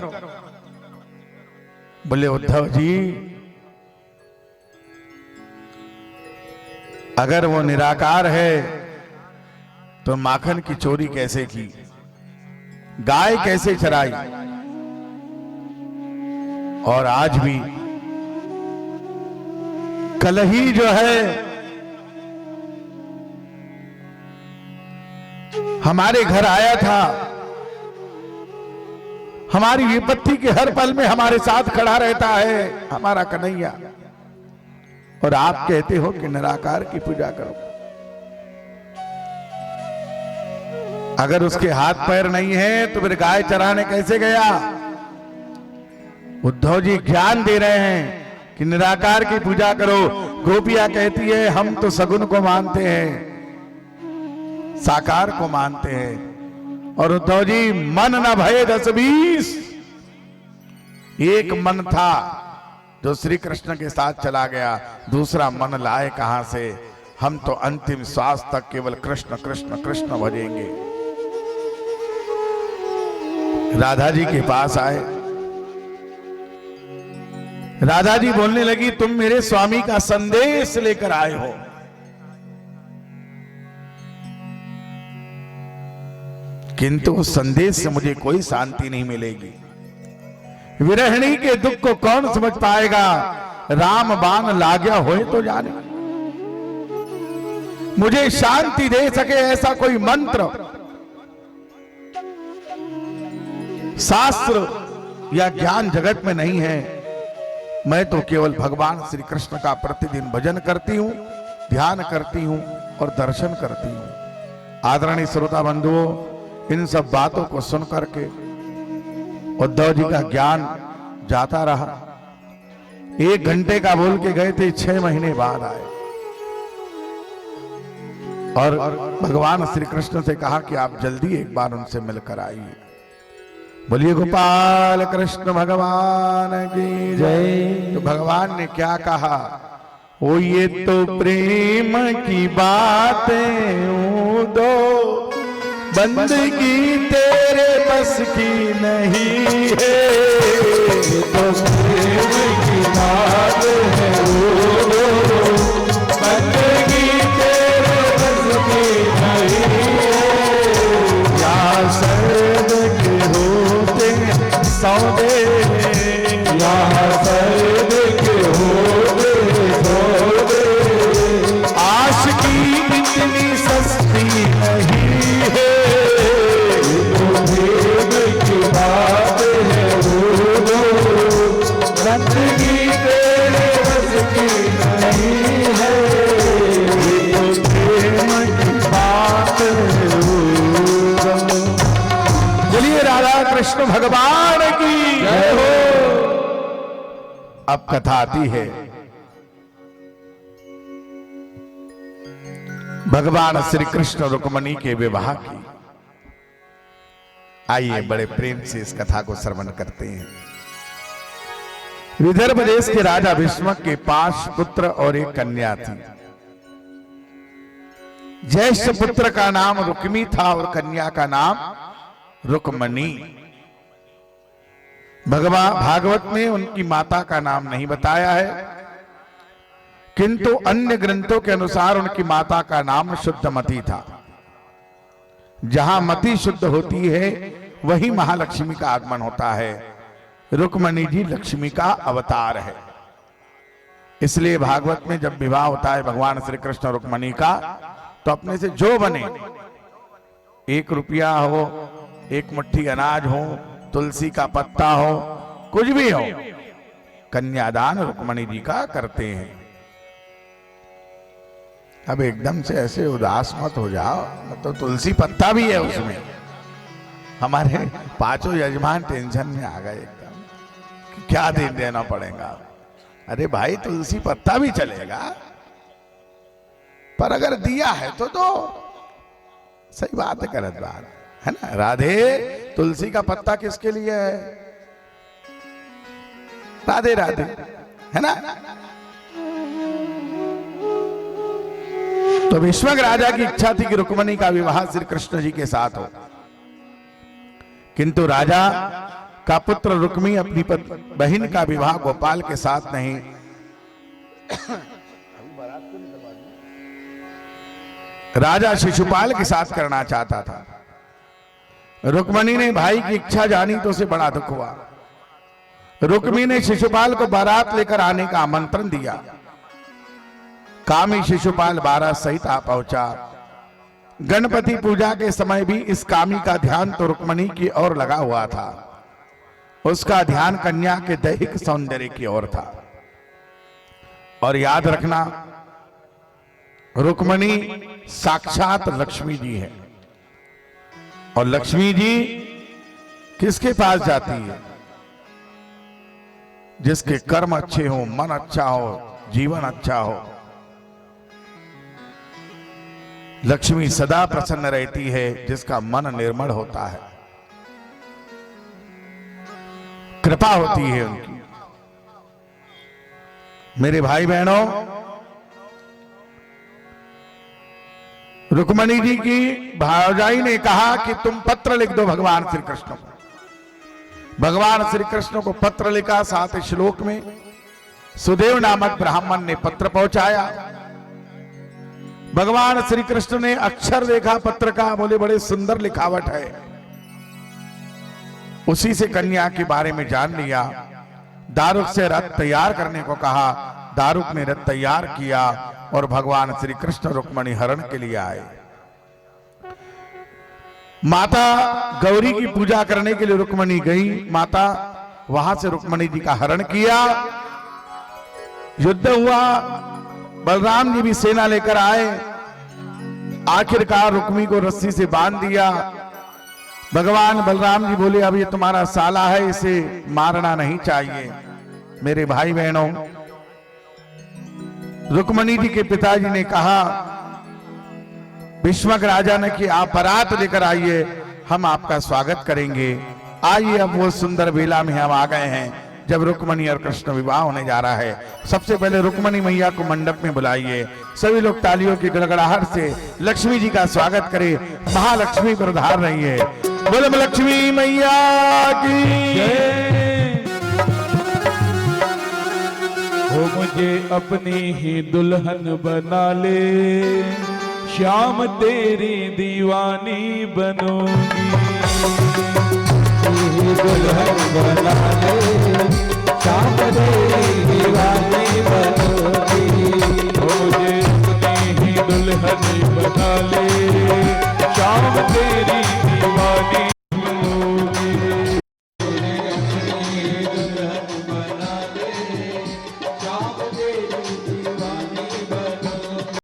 [SPEAKER 1] बोले उद्धव जी, अगर वो निराकार है तो माखन की चोरी कैसे की, गाय कैसे चराई, और आज भी कल ही जो है हमारे घर आया था, हमारी विपत्ति के हर पल में हमारे साथ खड़ा रहता है हमारा कन्हैया, और आप कहते हो कि निराकार की पूजा करो। अगर उसके हाथ पैर नहीं है तो फिर गाय चराने कैसे गया? उद्धव जी ज्ञान दे रहे हैं कि निराकार की पूजा करो। गोपियां कहती है हम तो सगुन को मानते हैं, साकार को मानते हैं। और उद्धव जी, मन न भये 10-20, एक मन था जो श्री कृष्ण के साथ चला गया, दूसरा मन लाए कहां से? हम तो अंतिम श्वास तक केवल कृष्ण कृष्ण कृष्ण भजेंगे। राधा जी के पास आए। राधा जी बोलने लगी, तुम मेरे स्वामी का संदेश लेकर आए हो। किंतु उस संदेश से मुझे कोई शांति नहीं मिलेगी। विरहिणी के दुख को कौन समझ पाएगा? राम बाण लागया होए तो जाने। मुझे शांति दे सके ऐसा कोई मंत्र, शास्त्र या ज्ञान जगत में नहीं है। मैं तो केवल भगवान श्री कृष्ण का प्रतिदिन भजन करती हूं, ध्यान करती हूं और दर्शन करती हूं। आदरणीय श्रोता बंधुओं, इन सब बातों को सुन करके उद्धव जी का ज्ञान जाता रहा। 1 घंटे का बोल के गए थे, 6 महीने बाद आए और भगवान श्री कृष्ण से कहा कि आप जल्दी एक बार उनसे मिलकर आइए। बोलिए गोपाल कृष्ण भगवान की जय। तो भगवान ने क्या कहा? ओ ये तो प्रेम की बातें दो, बंदगी तेरे बस की नहीं है। ये तो प्रेम की बात है वो, बंदगी तेरे बस की नहीं है। या सर्द के होते सौदे, या सर्द के होते सौदे, आशिकी इतनी सस्ती नहीं है। बात है वो, बंदगी तेरे बस की नहीं है। ये तो प्रेम की बात है वो। चलिए राधा कृष्ण भगवान की जय हो। अब कथा आती है भगवान श्री कृष्ण रुक्मिणी के विवाह की। आइए बड़े प्रेम से इस कथा को श्रवण करते हैं। विदर्भ देश के राजा भीष्मक के 5 पुत्र और 1 कन्या थी। ज्येष्ठ पुत्र का नाम रुक्मी था और कन्या का नाम रुक्मिणी। भागवत में उनकी माता का नाम नहीं बताया है, किंतु अन्य ग्रंथों के अनुसार उनकी माता का नाम शुद्धमती था। जहां मति शुद्ध होती है वही महालक्ष्मी का आगमन होता है। रुक्मिणी जी लक्ष्मी का अवतार है। इसलिए भागवत में जब विवाह होता है भगवान श्री कृष्ण रुक्मिणी का, तो अपने से जो बने, 1 रुपया हो, 1 मुट्ठी अनाज हो, तुलसी का पत्ता हो, कुछ भी हो, कन्यादान रुक्मिणी जी का करते हैं। अब एकदम से ऐसे उदास मत हो जाओ, तो तुलसी पत्ता भी है उसमें। हमारे 5 यजमान टेंशन में आ गए एकदम कि क्या देना पड़ेगा। अरे भाई तुलसी पत्ता भी चलेगा, पर अगर दिया है तो दो। सही बात है, गलत बात है ना। राधे तुलसी का पत्ता किसके लिए है? राधे राधे, है ना। तो भीष्मक राजा की इच्छा थी कि रुक्मिणी का विवाह श्री कृष्ण जी के साथ हो, किंतु राजा का पुत्र रुक्मी अपनी बहन का विवाह गोपाल के साथ नहीं, राजा शिशुपाल के साथ करना चाहता था। रुक्मिणी ने भाई की इच्छा जानी तो उसे बड़ा दुख हुआ। रुक्मी ने शिशुपाल को बारात लेकर आने का आमंत्रण दिया। कामी शिशुपाल बारात सहित आ पहुंचा। गणपति पूजा के समय भी इस कामी का ध्यान तो रुक्मिणी की ओर लगा हुआ था, उसका ध्यान कन्या के दैहिक सौंदर्य की ओर था। और याद रखना, रुक्मिणी साक्षात लक्ष्मी जी है, और लक्ष्मी जी किसके पास जाती है? जिसके कर्म अच्छे हो, मन अच्छा हो, जीवन अच्छा हो। लक्ष्मी सदा प्रसन्न रहती है जिसका मन निर्मल होता है, कृपा होती है उनकी। मेरे भाई बहनों, रुक्मिणी जी की भावजाई ने कहा कि तुम पत्र लिख दो भगवान श्री कृष्ण को। भगवान श्री कृष्ण को पत्र लिखा। 7 श्लोक में सुदेव नामक ब्राह्मण ने पत्र पहुंचाया। भगवान श्री कृष्ण ने अक्षर देखा पत्र का, बोले बड़े सुंदर लिखावट है। उसी से कन्या के बारे में जान लिया। दारुक से रथ तैयार करने को कहा। दारुक ने रथ तैयार किया और भगवान श्री कृष्ण रुक्मणी हरण के लिए आए। माता गौरी की पूजा करने के लिए रुक्मणी गई। माता वहां से रुक्मणी जी का हरण किया। युद्ध हुआ। बलराम जी भी सेना लेकर आए। आखिरकार रुक्मी को रस्सी से बांध दिया। भगवान बलराम जी बोले, अब ये तुम्हारा साला है, इसे मारना नहीं चाहिए। मेरे भाई बहनों, रुक्मणी जी के पिताजी ने कहा, भीष्मक राजा ने कि आप बारात लेकर आइए, हम आपका स्वागत करेंगे। आइए, अब वो सुंदर बेला में हम आ गए हैं जब रुक्मणी और कृष्ण विवाह होने जा रहा है। सबसे पहले रुक्मणी मैया को मंडप में बुलाइए। सभी लोग तालियों की गड़गड़ाहट से लक्ष्मी जी का स्वागत करें। महालक्ष्मी प्रधान रही है। बोले लक्ष्मी मैया की।
[SPEAKER 2] हो मुझे अपनी ही दुल्हन बना ले, श्याम तेरी दीवानी बनूंगी। दुल्हन बना ले, श्याम तेरी दीवानी बनूंगी। हो मुझे अपनी ही दुल्हन बना ले, श्याम तेरी दीवानी